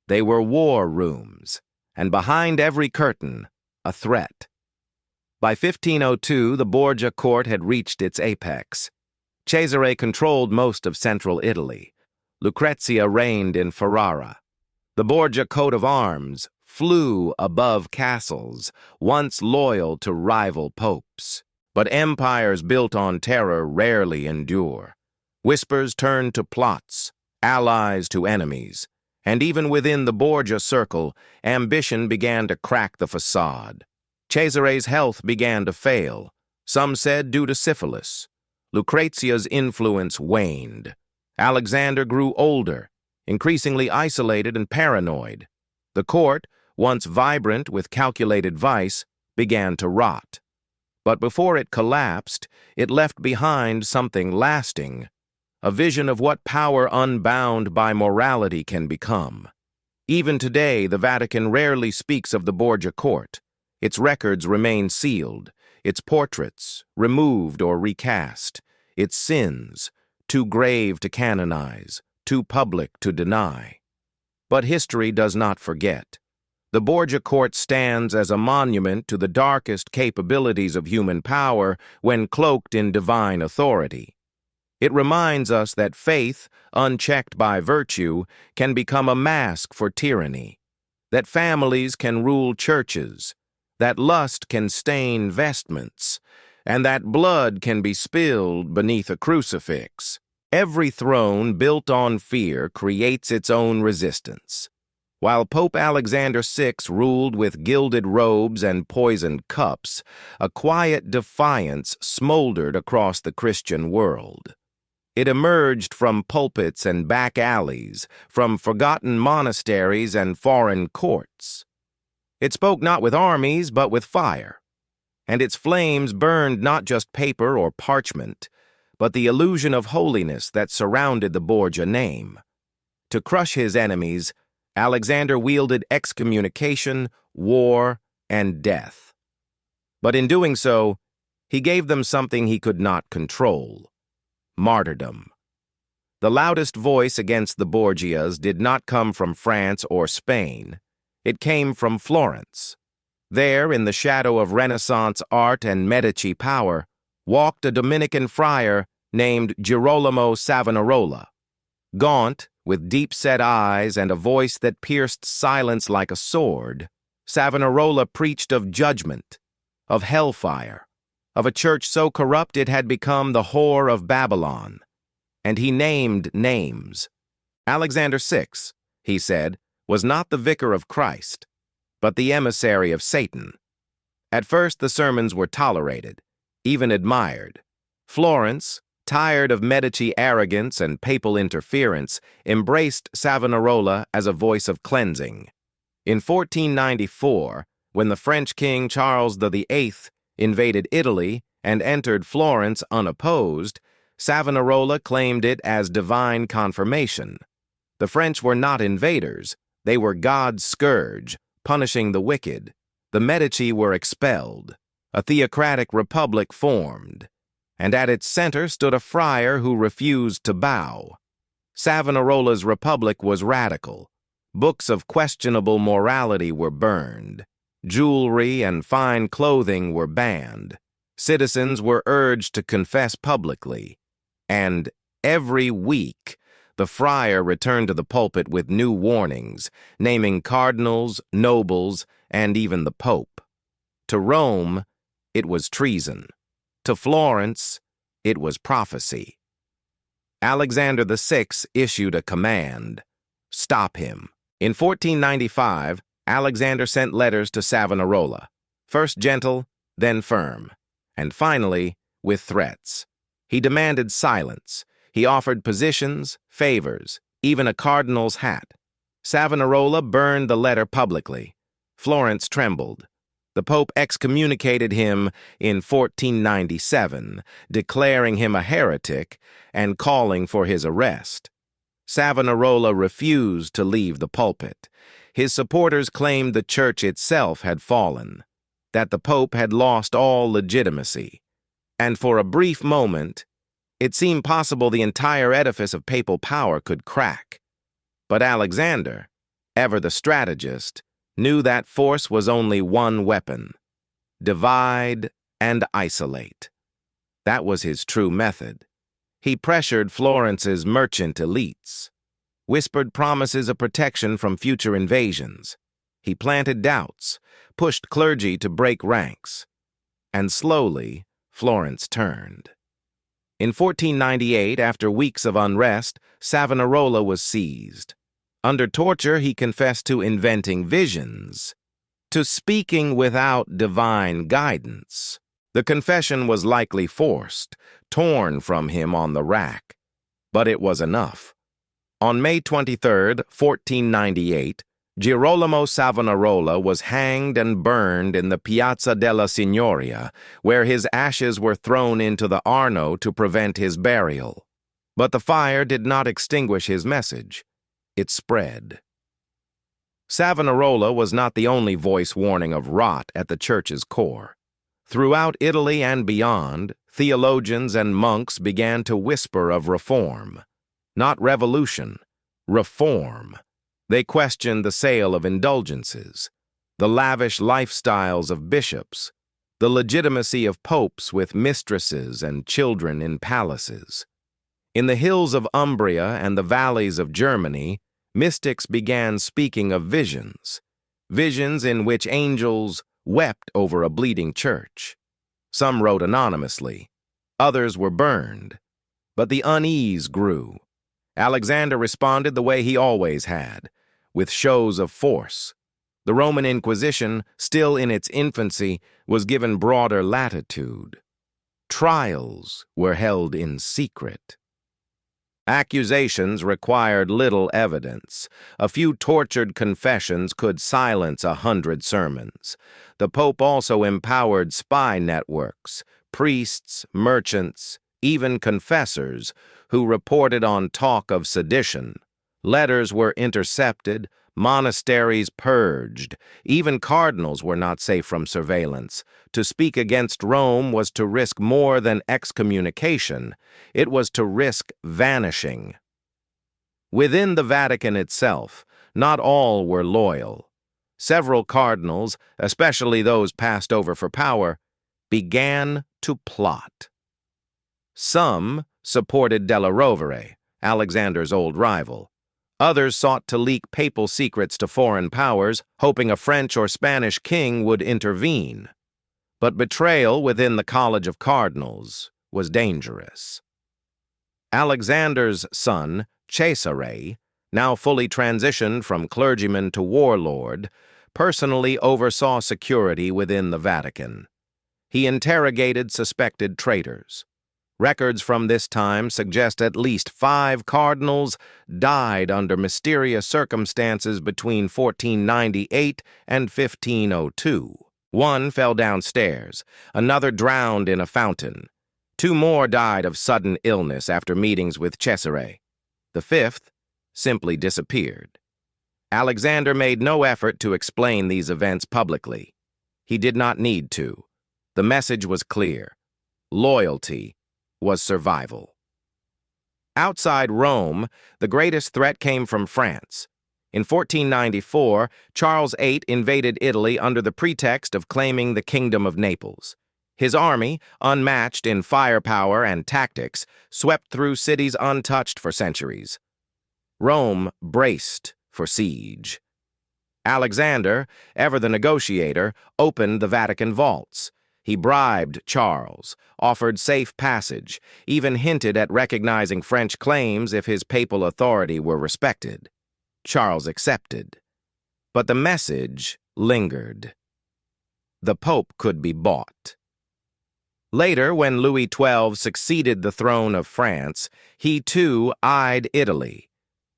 They were war rooms, and behind every curtain, a threat. By 1502, the Borgia court had reached its apex. Cesare controlled most of central Italy. Lucrezia reigned in Ferrara. The Borgia coat of arms flew above castles, once loyal to rival popes. But empires built on terror rarely endure. Whispers turned to plots, allies to enemies, and even within the Borgia circle, ambition began to crack the facade. Cesare's health began to fail, some said due to syphilis. Lucrezia's influence waned. Alexander grew older, increasingly isolated and paranoid. The court, once vibrant with calculated vice, began to rot. But before it collapsed, it left behind something lasting, a vision of what power unbound by morality can become. Even today, the Vatican rarely speaks of the Borgia court. Its records remain sealed, its portraits removed or recast, its sins too grave to canonize, too public to deny. But history does not forget. The Borgia court stands as a monument to the darkest capabilities of human power when cloaked in divine authority. It reminds us that faith, unchecked by virtue, can become a mask for tyranny, that families can rule churches, that lust can stain vestments, and that blood can be spilled beneath a crucifix. Every throne built on fear creates its own resistance. While Pope Alexander VI ruled with gilded robes and poisoned cups, a quiet defiance smoldered across the Christian world. It emerged from pulpits and back alleys, from forgotten monasteries and foreign courts. It spoke not with armies, but with fire, and its flames burned not just paper or parchment, but the illusion of holiness that surrounded the Borgia name. To crush his enemies, Alexander wielded excommunication, war, and death. But in doing so, he gave them something he could not control: martyrdom. The loudest voice against the Borgias did not come from France or Spain. It came from Florence. There, in the shadow of Renaissance art and Medici power, walked a Dominican friar named Girolamo Savonarola. Gaunt, with deep-set eyes and a voice that pierced silence like a sword, Savonarola preached of judgment, of hellfire, of a church so corrupt it had become the whore of Babylon. And he named names. Alexander VI, he said, was not the vicar of Christ, but the emissary of Satan. At first the sermons were tolerated, even admired. Florence, tired of Medici arrogance and papal interference, embraced Savonarola as a voice of cleansing. In 1494, when the French king Charles VIII invaded Italy and entered Florence unopposed, Savonarola claimed it as divine confirmation. The French were not invaders. They were God's scourge, punishing the wicked. The Medici were expelled. A theocratic republic formed, and at its center stood a friar who refused to bow. Savonarola's republic was radical. Books of questionable morality were burned. Jewelry and fine clothing were banned. Citizens were urged to confess publicly. And every week, the friar returned to the pulpit with new warnings, naming cardinals, nobles, and even the Pope. To Rome, it was treason. To Florence, it was prophecy. Alexander VI issued a command: stop him. In 1495, Alexander sent letters to Savonarola, first gentle, then firm, and finally with threats. He demanded silence. He offered positions, favors, even a cardinal's hat. Savonarola burned the letter publicly. Florence trembled. The Pope excommunicated him in 1497, declaring him a heretic and calling for his arrest. Savonarola refused to leave the pulpit. His supporters claimed the church itself had fallen, that the Pope had lost all legitimacy, and for a brief moment, it seemed possible the entire edifice of papal power could crack. But Alexander, ever the strategist, knew that force was only one weapon: divide and isolate. That was his true method. He pressured Florence's merchant elites, whispered promises of protection from future invasions. He planted doubts, pushed clergy to break ranks, and slowly Florence turned. In 1498, after weeks of unrest, Savonarola was seized. Under torture, he confessed to inventing visions, to speaking without divine guidance. The confession was likely forced, torn from him on the rack. But it was enough. On May 23, 1498, Girolamo Savonarola was hanged and burned in the Piazza della Signoria, where his ashes were thrown into the Arno to prevent his burial. But the fire did not extinguish his message. It spread. Savonarola was not the only voice warning of rot at the church's core. Throughout Italy and beyond, theologians and monks began to whisper of reform. Not revolution, reform. They questioned the sale of indulgences, the lavish lifestyles of bishops, the legitimacy of popes with mistresses and children in palaces. In the hills of Umbria and the valleys of Germany, mystics began speaking of visions, visions in which angels wept over a bleeding church. Some wrote anonymously, others were burned, but the unease grew. Alexander responded the way he always had, with shows of force. The Roman Inquisition, still in its infancy, was given broader latitude. Trials were held in secret. Accusations required little evidence. A few tortured confessions could silence 100 sermons. The Pope also empowered spy networks, priests, merchants, even confessors, who reported on talk of sedition. Letters were intercepted, monasteries purged, even cardinals were not safe from surveillance. To speak against Rome was to risk more than excommunication. It was to risk vanishing. Within the Vatican itself, not all were loyal. Several cardinals, especially those passed over for power, began to plot. Some supported Della Rovere, Alexander's old rival. Others sought to leak papal secrets to foreign powers, hoping a French or Spanish king would intervene. But betrayal within the College of Cardinals was dangerous. Alexander's son, Cesare, now fully transitioned from clergyman to warlord, personally oversaw security within the Vatican. He interrogated suspected traitors. Records from this time suggest at least 5 cardinals died under mysterious circumstances between 1498 and 1502. One fell downstairs, another drowned in a fountain. 2 more died of sudden illness after meetings with Cesare. The 5th simply disappeared. Alexander made no effort to explain these events publicly. He did not need to. The message was clear. Loyalty was survival. Outside Rome, the greatest threat came from France. In 1494, Charles VIII invaded Italy under the pretext of claiming the Kingdom of Naples. His army, unmatched in firepower and tactics, swept through cities untouched for centuries. Rome braced for siege. Alexander, ever the negotiator, opened the Vatican vaults. He bribed Charles, offered safe passage, even hinted at recognizing French claims if his papal authority were respected. Charles accepted. But the message lingered. The Pope could be bought. Later, when Louis XII succeeded the throne of France, he too eyed Italy.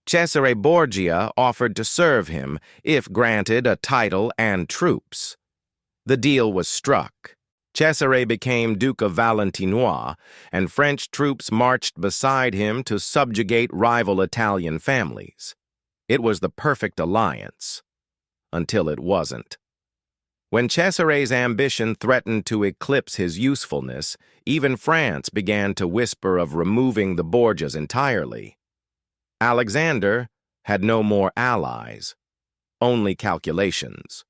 Cesare Borgia offered to serve him if granted a title and troops. The deal was struck. Cesare became Duke of Valentinois, and French troops marched beside him to subjugate rival Italian families. It was the perfect alliance, until it wasn't. When Cesare's ambition threatened to eclipse his usefulness, even France began to whisper of removing the Borgias entirely. Alexander had no more allies, only calculations.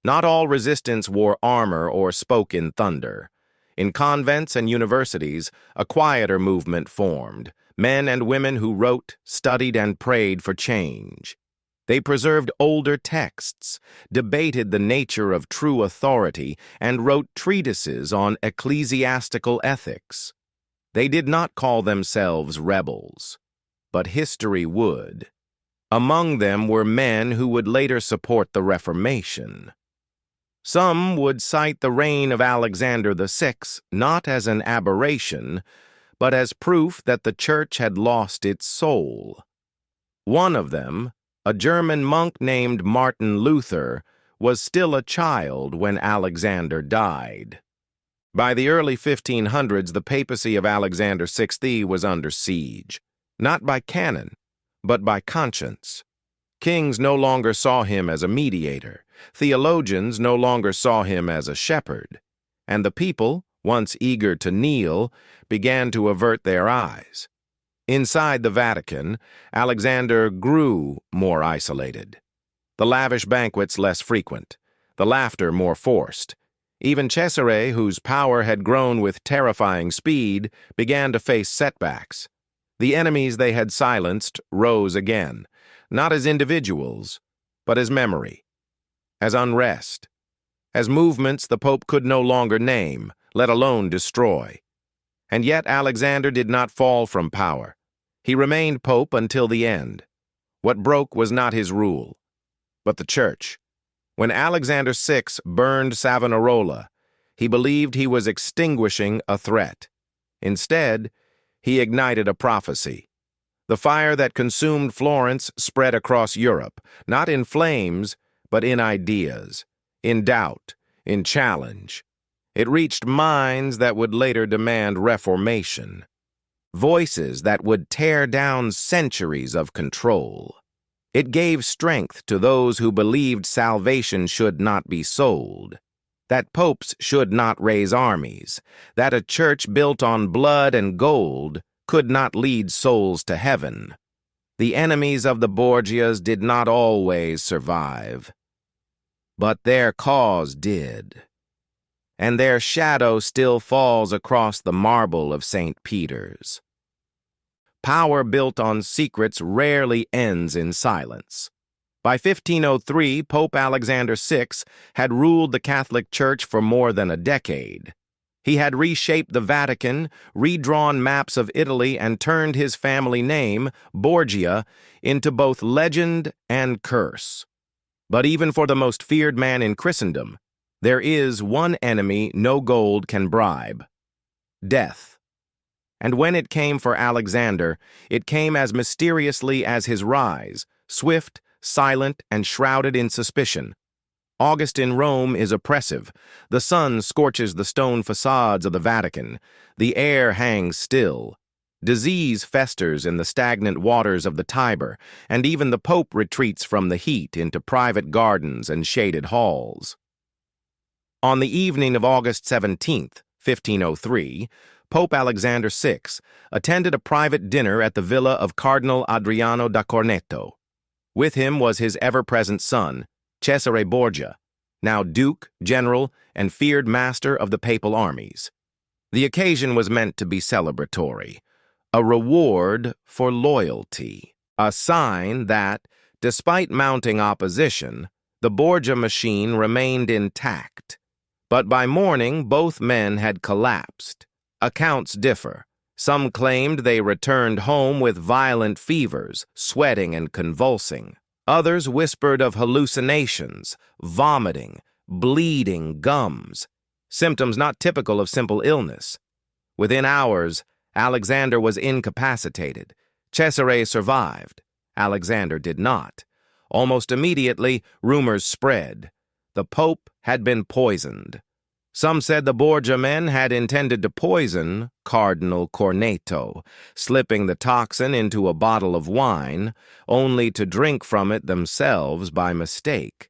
Not all resistance wore armor or spoke in thunder. In convents and universities, a quieter movement formed, men and women who wrote, studied, and prayed for change. They preserved older texts, debated the nature of true authority, and wrote treatises on ecclesiastical ethics. They did not call themselves rebels, but history would. Among them were men who would later support the Reformation. Some would cite the reign of Alexander VI not as an aberration, but as proof that the Church had lost its soul. One of them, a German monk named Martin Luther, was still a child when Alexander died. By the early 1500s, the papacy of Alexander VI was under siege, not by canon, but by conscience. Kings no longer saw him as a mediator. Theologians no longer saw him as a shepherd. And the people, once eager to kneel, began to avert their eyes. Inside the Vatican, Alexander grew more isolated. The lavish banquets less frequent, the laughter more forced. Even Cesare, whose power had grown with terrifying speed, began to face setbacks. The enemies they had silenced rose again, not as individuals, but as memory, as unrest, as movements the Pope could no longer name, let alone destroy. And yet Alexander did not fall from power. He remained Pope until the end. What broke was not his rule, but the Church. When Alexander VI burned Savonarola, he believed he was extinguishing a threat. Instead, he ignited a prophecy. The fire that consumed Florence spread across Europe, not in flames, but in ideas, in doubt, in challenge. It reached minds that would later demand reformation, voices that would tear down centuries of control. It gave strength to those who believed salvation should not be sold, that popes should not raise armies, that a church built on blood and gold could not lead souls to heaven. The enemies of the Borgias did not always survive, but their cause did, and their shadow still falls across the marble of St. Peter's. Power built on secrets rarely ends in silence. By 1503, Pope Alexander VI had ruled the Catholic Church for more than a decade. He had reshaped the Vatican, redrawn maps of Italy, and turned his family name, Borgia, into both legend and curse. But even for the most feared man in Christendom, there is one enemy no gold can bribe: death. And when it came for Alexander, it came as mysteriously as his rise, swift, silent, and shrouded in suspicion. August in Rome is oppressive. The sun scorches the stone facades of the Vatican. The air hangs still. Disease festers in the stagnant waters of the Tiber, and even the Pope retreats from the heat into private gardens and shaded halls. On the evening of August 17th, 1503, Pope Alexander VI attended a private dinner at the villa of Cardinal Adriano da Corneto. With him was his ever-present son, Cesare Borgia, now Duke, General, and feared master of the papal armies. The occasion was meant to be celebratory, a reward for loyalty, a sign that, despite mounting opposition, the Borgia machine remained intact. But by morning, both men had collapsed. Accounts differ. Some claimed they returned home with violent fevers, sweating and convulsing. Others whispered of hallucinations, vomiting, bleeding gums, symptoms not typical of simple illness. Within hours, Alexander was incapacitated. Cesare survived. Alexander did not. Almost immediately, rumors spread. The Pope had been poisoned. Some said the Borgia men had intended to poison Cardinal Corneto, slipping the toxin into a bottle of wine, only to drink from it themselves by mistake.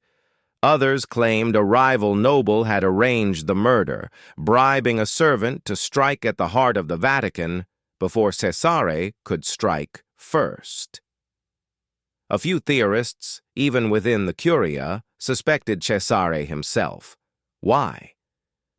Others claimed a rival noble had arranged the murder, bribing a servant to strike at the heart of the Vatican before Cesare could strike first. A few theorists, even within the Curia, suspected Cesare himself. Why?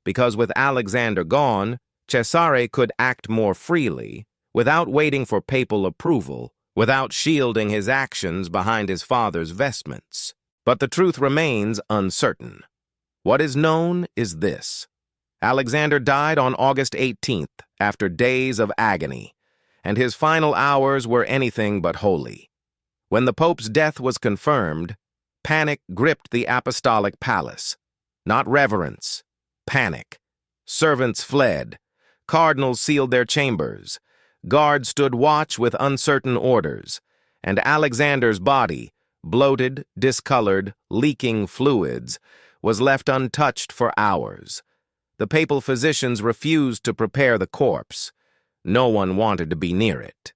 Because with Alexander gone, Cesare could act more freely, without waiting for papal approval, without shielding his actions behind his father's vestments. But the truth remains uncertain. What is known is this: Alexander died on August 18th, after days of agony, and his final hours were anything but holy. When the Pope's death was confirmed, panic gripped the apostolic palace. Not reverence, panic. Servants fled. Cardinals sealed their chambers. Guards stood watch with uncertain orders. And Alexander's body, bloated, discolored, leaking fluids, was left untouched for hours. The papal physicians refused to prepare the corpse. No one wanted to be near it.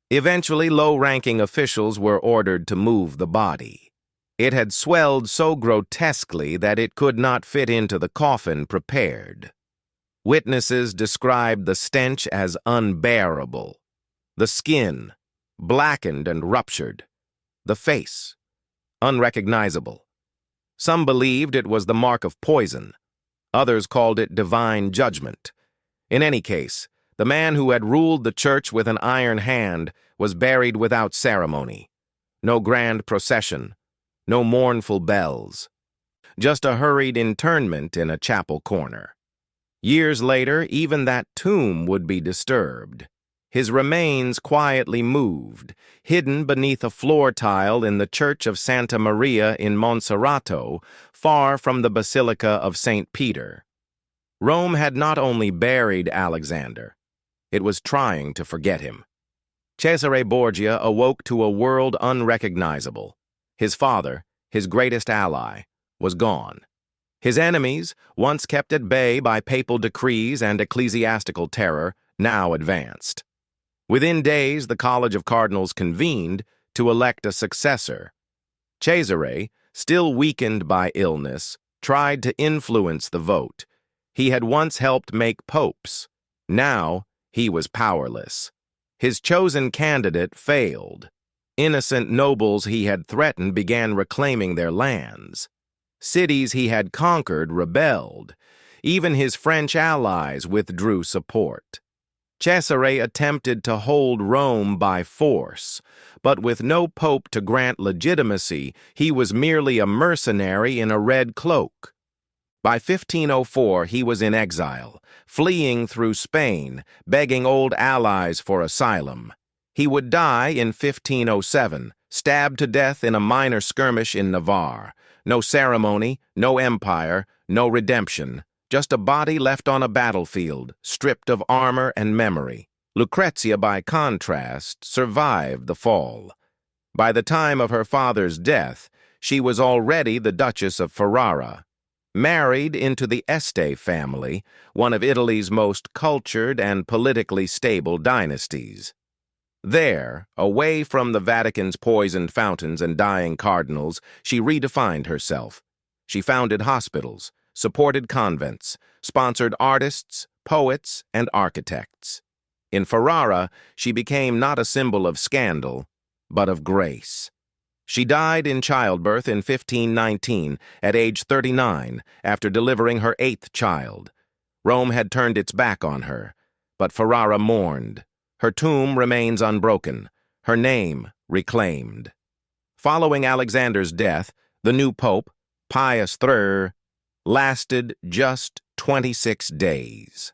Eventually, low-ranking officials were ordered to move the body. It had swelled so grotesquely that it could not fit into the coffin prepared. Witnesses described the stench as unbearable. The skin, blackened and ruptured. The face, unrecognizable. Some believed it was the mark of poison. Others called it divine judgment. In any case, the man who had ruled the church with an iron hand was buried without ceremony. No grand procession, no mournful bells. Just a hurried interment in a chapel corner. Years later, even that tomb would be disturbed. His remains quietly moved, hidden beneath a floor tile in the Church of Santa Maria in Monserrato, far from the Basilica of St. Peter. Rome had not only buried Alexander, it was trying to forget him. Cesare Borgia awoke to a world unrecognizable. His father, his greatest ally, was gone. His enemies, once kept at bay by papal decrees and ecclesiastical terror, now advanced. Within days, the College of Cardinals convened to elect a successor. Cesare, still weakened by illness, tried to influence the vote. He had once helped make popes. Now, he was powerless. His chosen candidate failed. Innocent nobles he had threatened began reclaiming their lands. Cities he had conquered rebelled. Even his French allies withdrew support. Cesare attempted to hold Rome by force, but with no pope to grant legitimacy, he was merely a mercenary in a red cloak. By 1504, he was in exile, fleeing through Spain, begging old allies for asylum. He would die in 1507, stabbed to death in a minor skirmish in Navarre. No ceremony, no empire, no redemption. Just a body left on a battlefield, stripped of armor and memory. Lucrezia, by contrast, survived the fall. By the time of her father's death, she was already the Duchess of Ferrara, married into the Este family, one of Italy's most cultured and politically stable dynasties. There, away from the Vatican's poisoned fountains and dying cardinals, she redefined herself. She founded hospitals, supported convents, sponsored artists, poets, and architects. In Ferrara, she became not a symbol of scandal, but of grace. She died in childbirth in 1519, at age 39, after delivering her 8th child. Rome had turned its back on her, but Ferrara mourned. Her tomb remains unbroken, her name reclaimed. Following Alexander's death, the new pope, Pius III, lasted just 26 days.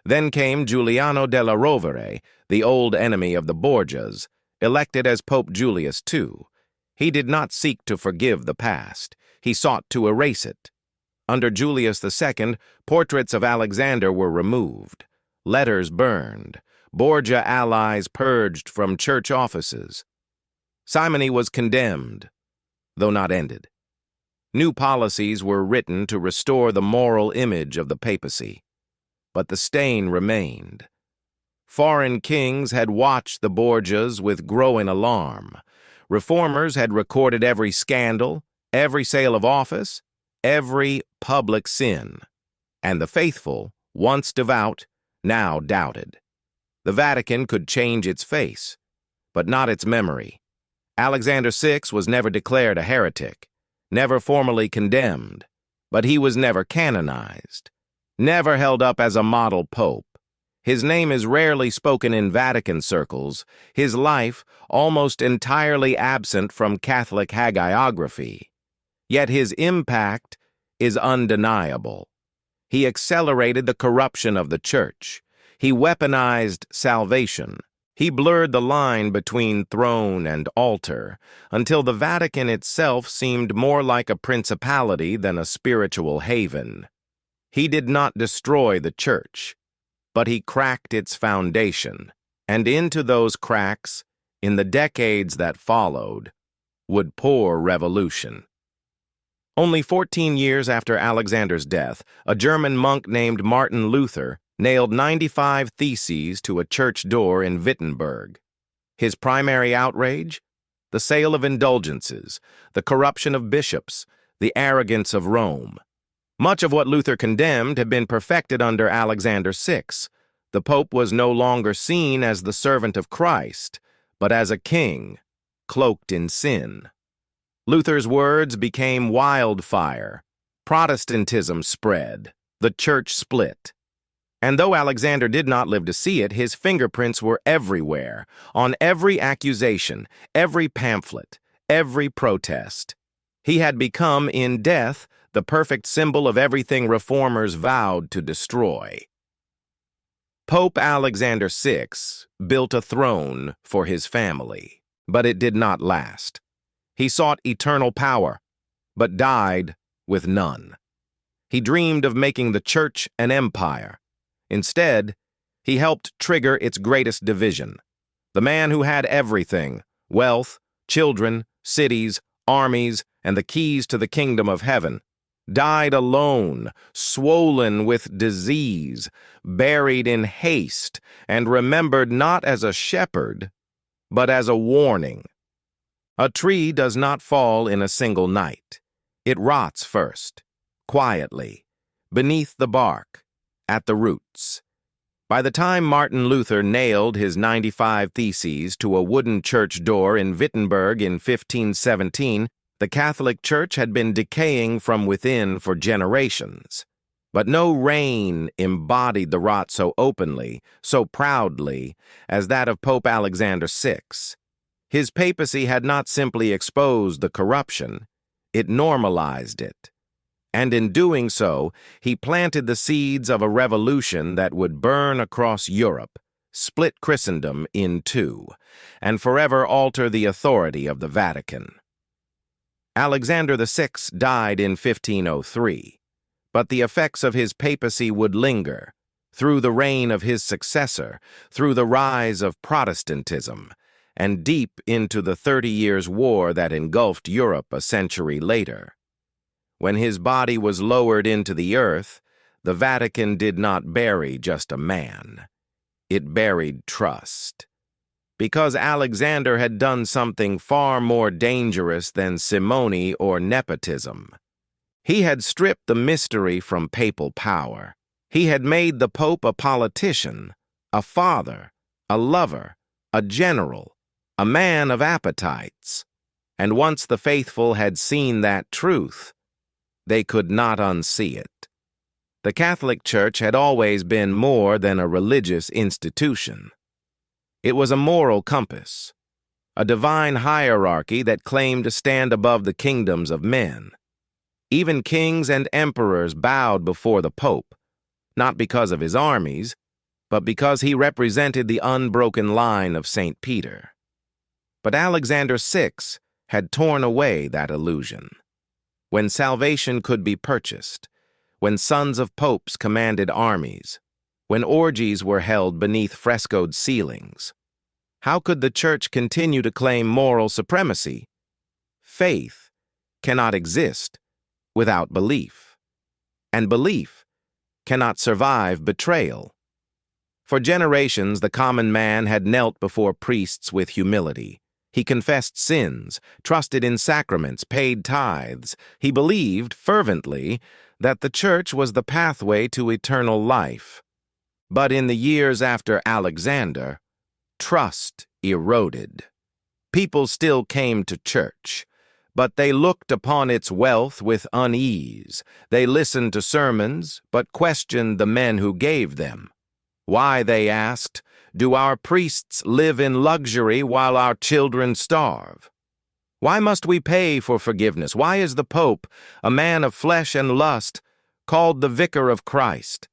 Then came Giuliano della Rovere, the old enemy of the Borgias, elected as Pope Julius II. He did not seek to forgive the past. He sought to erase it. Under Julius II, portraits of Alexander were removed, letters burned, Borgia allies purged from church offices. Simony was condemned, though not ended. New policies were written to restore the moral image of the papacy, but the stain remained. Foreign kings had watched the Borgias with growing alarm. Reformers had recorded every scandal, every sale of office, every public sin. And the faithful, once devout, now doubted. The Vatican could change its face, but not its memory. Alexander VI was never declared a heretic, never formally condemned, but he was never canonized, never held up as a model pope. His name is rarely spoken in Vatican circles, his life almost entirely absent from Catholic hagiography. Yet his impact is undeniable. He accelerated the corruption of the church. He weaponized salvation. He blurred the line between throne and altar, until the Vatican itself seemed more like a principality than a spiritual haven. He did not destroy the church, but he cracked its foundation, and into those cracks, in the decades that followed, would pour revolution. Only 14 years after Alexander's death, a German monk named Martin Luther nailed 95 theses to a church door in Wittenberg. His primary outrage? The sale of indulgences, the corruption of bishops, the arrogance of Rome. Much of what Luther condemned had been perfected under Alexander VI. The Pope was no longer seen as the servant of Christ, but as a king, cloaked in sin. Luther's words became wildfire. Protestantism spread. The church split. And though Alexander did not live to see it, his fingerprints were everywhere, on every accusation, every pamphlet, every protest. He had become, in death, the perfect symbol of everything reformers vowed to destroy. Pope Alexander VI built a throne for his family, but it did not last. He sought eternal power, but died with none. He dreamed of making the church an empire. Instead, he helped trigger its greatest division. The man who had everything, wealth, children, cities, armies, and the keys to the kingdom of heaven, died alone, swollen with disease, buried in haste, and remembered not as a shepherd, but as a warning. A tree does not fall in a single night. It rots first, quietly, beneath the bark, at the roots. By the time Martin Luther nailed his 95 Theses to a wooden church door in Wittenberg in 1517, the Catholic Church had been decaying from within for generations. But no reign embodied the rot so openly, so proudly, as that of Pope Alexander VI. His papacy had not simply exposed the corruption, it normalized it. And in doing so, he planted the seeds of a revolution that would burn across Europe, split Christendom in two, and forever alter the authority of the Vatican. Alexander VI died in 1503, but the effects of his papacy would linger, through the reign of his successor, through the rise of Protestantism, and deep into the 30 Years' War that engulfed Europe a century later. When his body was lowered into the earth, the Vatican did not bury just a man. It buried trust. Because Alexander had done something far more dangerous than simony or nepotism. He had stripped the mystery from papal power. He had made the Pope a politician, a father, a lover, a general, a man of appetites. And once the faithful had seen that truth, they could not unsee it. The Catholic Church had always been more than a religious institution. It was a moral compass, a divine hierarchy that claimed to stand above the kingdoms of men. Even kings and emperors bowed before the Pope, not because of his armies, but because he represented the unbroken line of St. Peter. But Alexander VI had torn away that illusion. When salvation could be purchased, when sons of popes commanded armies, when orgies were held beneath frescoed ceilings, how could the Church continue to claim moral supremacy? Faith cannot exist without belief, and belief cannot survive betrayal. For generations, the common man had knelt before priests with humility. He confessed sins, trusted in sacraments, paid tithes. He believed, fervently, that the Church was the pathway to eternal life. But in the years after Alexander, trust eroded. People still came to church, but they looked upon its wealth with unease. They listened to sermons, but questioned the men who gave them. Why, they asked, do our priests live in luxury while our children starve? Why must we pay for forgiveness? Why is the Pope, a man of flesh and lust, called the vicar of Christ?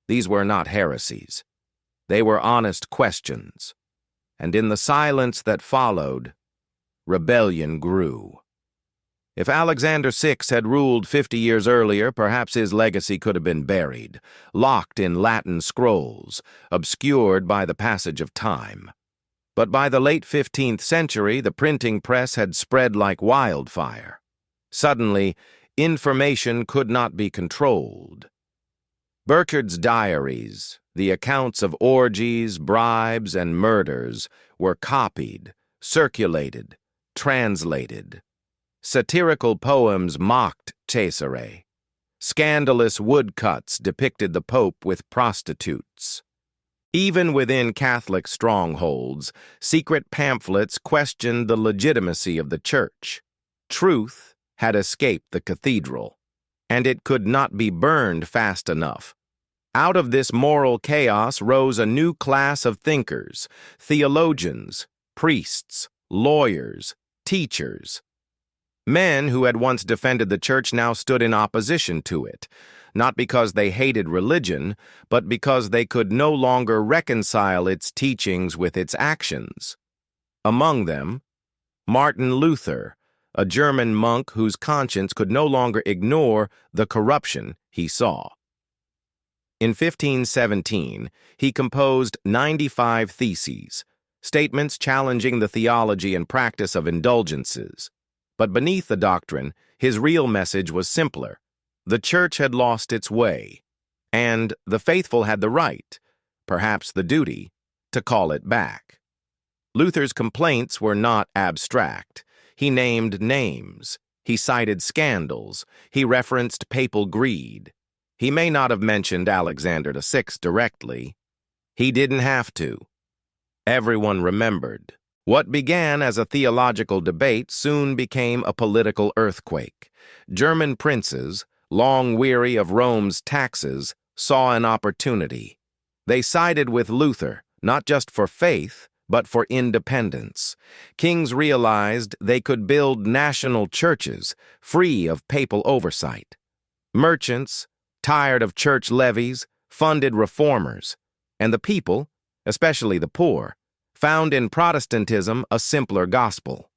These were not heresies. They were honest questions. And in the silence that followed, rebellion grew. If Alexander VI had ruled 50 years earlier, perhaps his legacy could have been buried, locked in Latin scrolls, obscured by the passage of time. But by the late 15th century, the printing press had spread like wildfire. Suddenly, information could not be controlled. Burchard's diaries, the accounts of orgies, bribes, and murders, were copied, circulated, translated. Satirical poems mocked Cesare. Scandalous woodcuts depicted the Pope with prostitutes. Even within Catholic strongholds, secret pamphlets questioned the legitimacy of the Church. Truth had escaped the cathedral, and it could not be burned fast enough. Out of this moral chaos rose a new class of thinkers, theologians, priests, lawyers, teachers. Men who had once defended the Church now stood in opposition to it, not because they hated religion, but because they could no longer reconcile its teachings with its actions. Among them, Martin Luther, a German monk whose conscience could no longer ignore the corruption he saw. In 1517, he composed 95 theses, statements challenging the theology and practice of indulgences. But beneath the doctrine, his real message was simpler. The Church had lost its way, and the faithful had the right, perhaps the duty, to call it back. Luther's complaints were not abstract. He named names. He cited scandals. He referenced papal greed. He may not have mentioned Alexander VI directly. He didn't have to. Everyone remembered. What began as a theological debate soon became a political earthquake. German princes, long weary of Rome's taxes, saw an opportunity. They sided with Luther, not just for faith, but for independence. Kings realized they could build national churches, free of papal oversight. Merchants, tired of church levies, funded reformers, and the people, especially the poor, found in Protestantism a simpler gospel,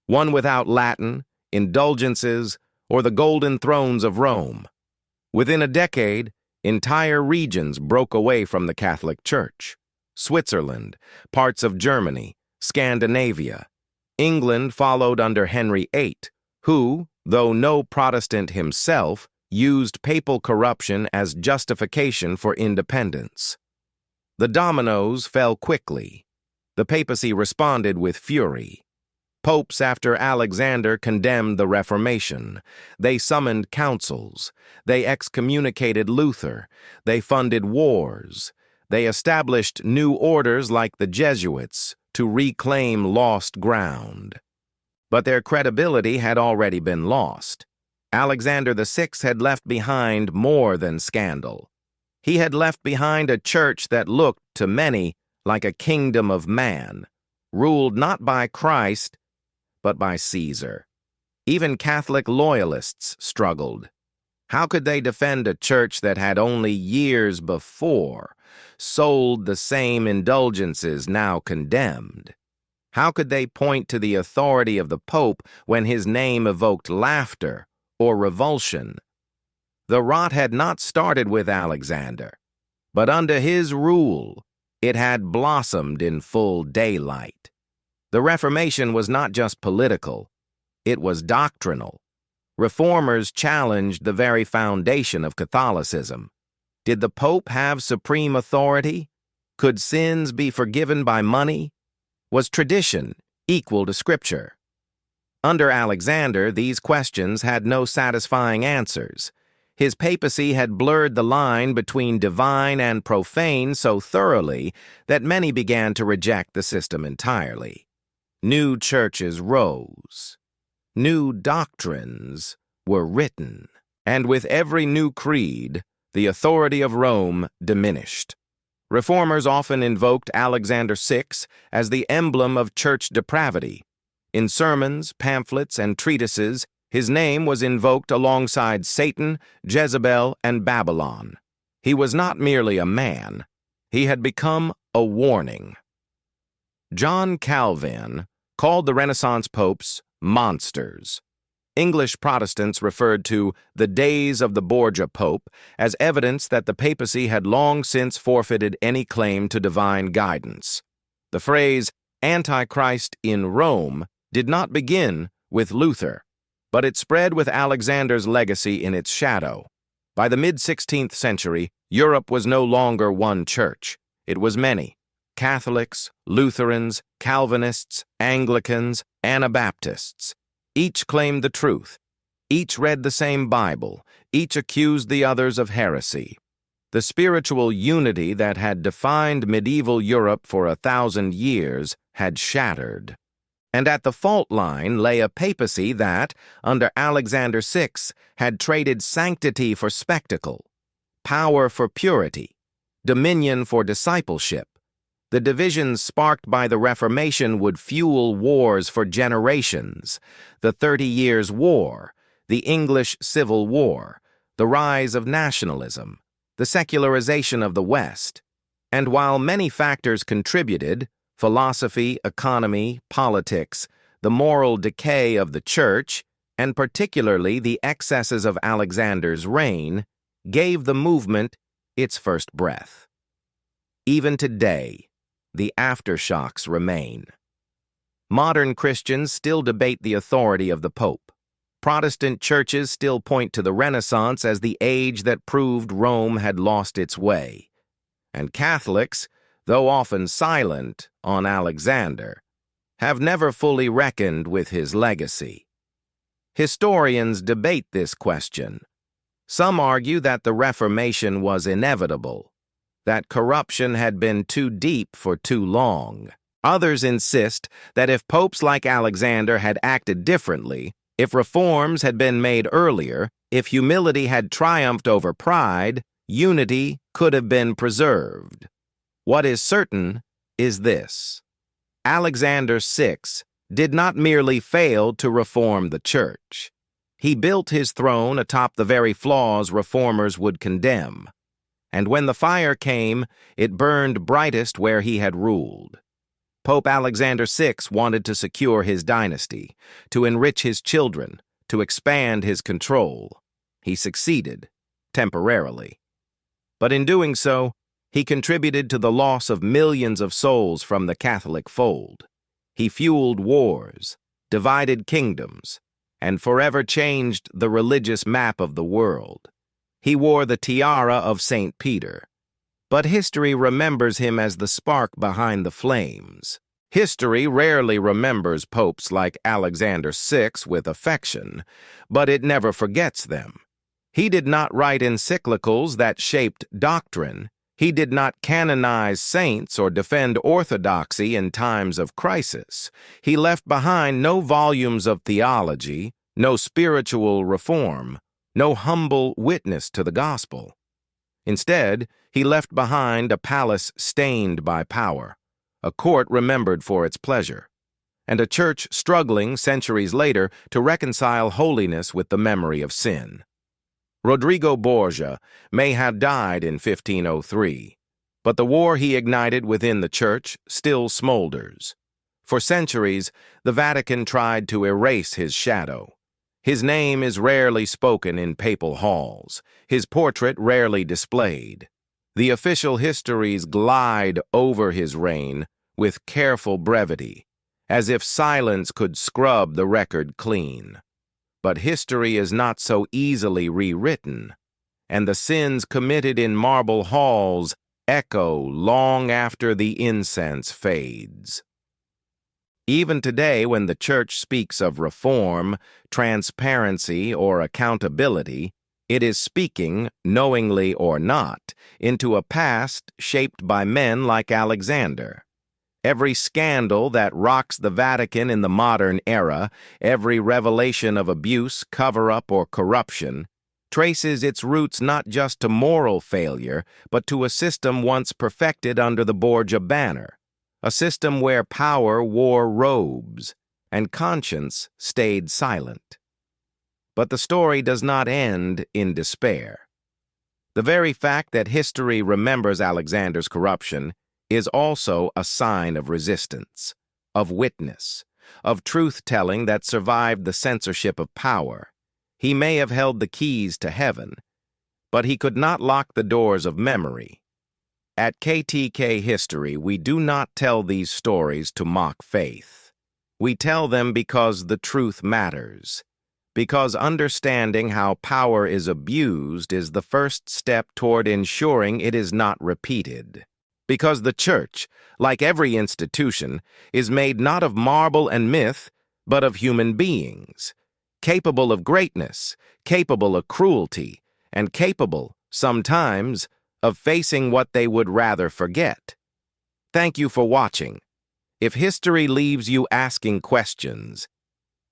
one without Latin, indulgences, or the golden thrones of Rome. Within a decade, entire regions broke away from the Catholic Church. Switzerland, parts of Germany, Scandinavia. England followed under Henry VIII, who, though no Protestant himself, used papal corruption as justification for independence. The dominoes fell quickly. The papacy responded with fury. Popes after Alexander condemned the Reformation. They summoned councils. They excommunicated Luther. They funded wars. They established new orders like the Jesuits to reclaim lost ground. But their credibility had already been lost. Alexander VI had left behind more than scandal. He had left behind a church that looked, to many, like a kingdom of man, ruled not by Christ, but by Caesar. Even Catholic loyalists struggled. How could they defend a church that had only years before sold the same indulgences now condemned? How could they point to the authority of the Pope when his name evoked laughter or revulsion? The rot had not started with Alexander, but under his rule, it had blossomed in full daylight. The Reformation was not just political, it was doctrinal. Reformers challenged the very foundation of Catholicism. Did the Pope have supreme authority? Could sins be forgiven by money? Was tradition equal to Scripture? Under Alexander, these questions had no satisfying answers. His papacy had blurred the line between divine and profane so thoroughly that many began to reject the system entirely. New churches rose. New doctrines were written. And with every new creed, the authority of Rome diminished. Reformers often invoked Alexander VI as the emblem of church depravity. In sermons, pamphlets, and treatises, his name was invoked alongside Satan, Jezebel, and Babylon. He was not merely a man. He had become a warning. John Calvin called the Renaissance popes monsters. English Protestants referred to the days of the Borgia Pope as evidence that the papacy had long since forfeited any claim to divine guidance. The phrase, Antichrist in Rome, did not begin with Luther, but it spread with Alexander's legacy in its shadow. By the mid-16th century, Europe was no longer one church. It was many: Catholics, Lutherans, Calvinists, Anglicans, Anabaptists. Each claimed the truth. Each read the same Bible. Each accused the others of heresy. The spiritual unity that had defined medieval Europe for 1,000 years had shattered. And at the fault line lay a papacy that, under Alexander VI, had traded sanctity for spectacle, power for purity, dominion for discipleship. The divisions sparked by the Reformation would fuel wars for generations: the 30 Years' War, the English Civil War, the rise of nationalism, the secularization of the West. And while many factors contributed, philosophy, economy, politics, the moral decay of the Church, and particularly the excesses of Alexander's reign, gave the movement its first breath. Even today, the aftershocks remain. Modern Christians still debate the authority of the Pope. Protestant churches still point to the Renaissance as the age that proved Rome had lost its way. And Catholics, though often silent on Alexander, have never fully reckoned with his legacy. Historians debate this question. Some argue that the Reformation was inevitable, that corruption had been too deep for too long. Others insist that if popes like Alexander had acted differently, if reforms had been made earlier, if humility had triumphed over pride, unity could have been preserved. What is certain is this: Alexander VI did not merely fail to reform the Church. He built his throne atop the very flaws reformers would condemn. And when the fire came, it burned brightest where he had ruled. Pope Alexander VI wanted to secure his dynasty, to enrich his children, to expand his control. He succeeded, temporarily. But in doing so, he contributed to the loss of millions of souls from the Catholic fold. He fueled wars, divided kingdoms, and forever changed the religious map of the world. He wore the tiara of St. Peter. But history remembers him as the spark behind the flames. History rarely remembers popes like Alexander VI with affection, but it never forgets them. He did not write encyclicals that shaped doctrine. He did not canonize saints or defend orthodoxy in times of crisis. He left behind no volumes of theology, no spiritual reform, no humble witness to the gospel. Instead, he left behind a palace stained by power, a court remembered for its pleasure, and a church struggling centuries later to reconcile holiness with the memory of sin. Rodrigo Borgia may have died in 1503, but the war he ignited within the church still smolders. For centuries, the Vatican tried to erase his shadow. His name is rarely spoken in papal halls, his portrait rarely displayed. The official histories glide over his reign with careful brevity, as if silence could scrub the record clean. But history is not so easily rewritten, and the sins committed in marble halls echo long after the incense fades. Even today, when the Church speaks of reform, transparency, or accountability, it is speaking, knowingly or not, into a past shaped by men like Alexander. Every scandal that rocks the Vatican in the modern era, every revelation of abuse, cover-up, or corruption, traces its roots not just to moral failure, but to a system once perfected under the Borgia banner, a system where power wore robes and conscience stayed silent. But the story does not end in despair. The very fact that history remembers Alexander's corruption is also a sign of resistance, of witness, of truth-telling that survived the censorship of power. He may have held the keys to heaven, but he could not lock the doors of memory. At KTK History, we do not tell these stories to mock faith. We tell them because the truth matters, because understanding how power is abused is the first step toward ensuring it is not repeated. Because the Church, like every institution, is made not of marble and myth, but of human beings, capable of greatness, capable of cruelty, and capable, sometimes, of facing what they would rather forget. Thank you for watching. If history leaves you asking questions,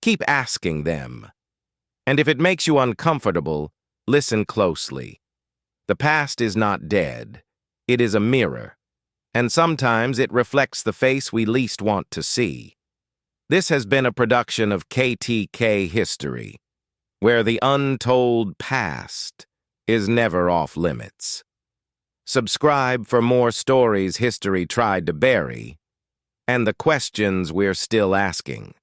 keep asking them. And if it makes you uncomfortable, listen closely. The past is not dead. It is a mirror, and sometimes it reflects the face we least want to see. This has been a production of KTK History, where the untold past is never off limits. Subscribe for more stories history tried to bury, and the questions we're still asking.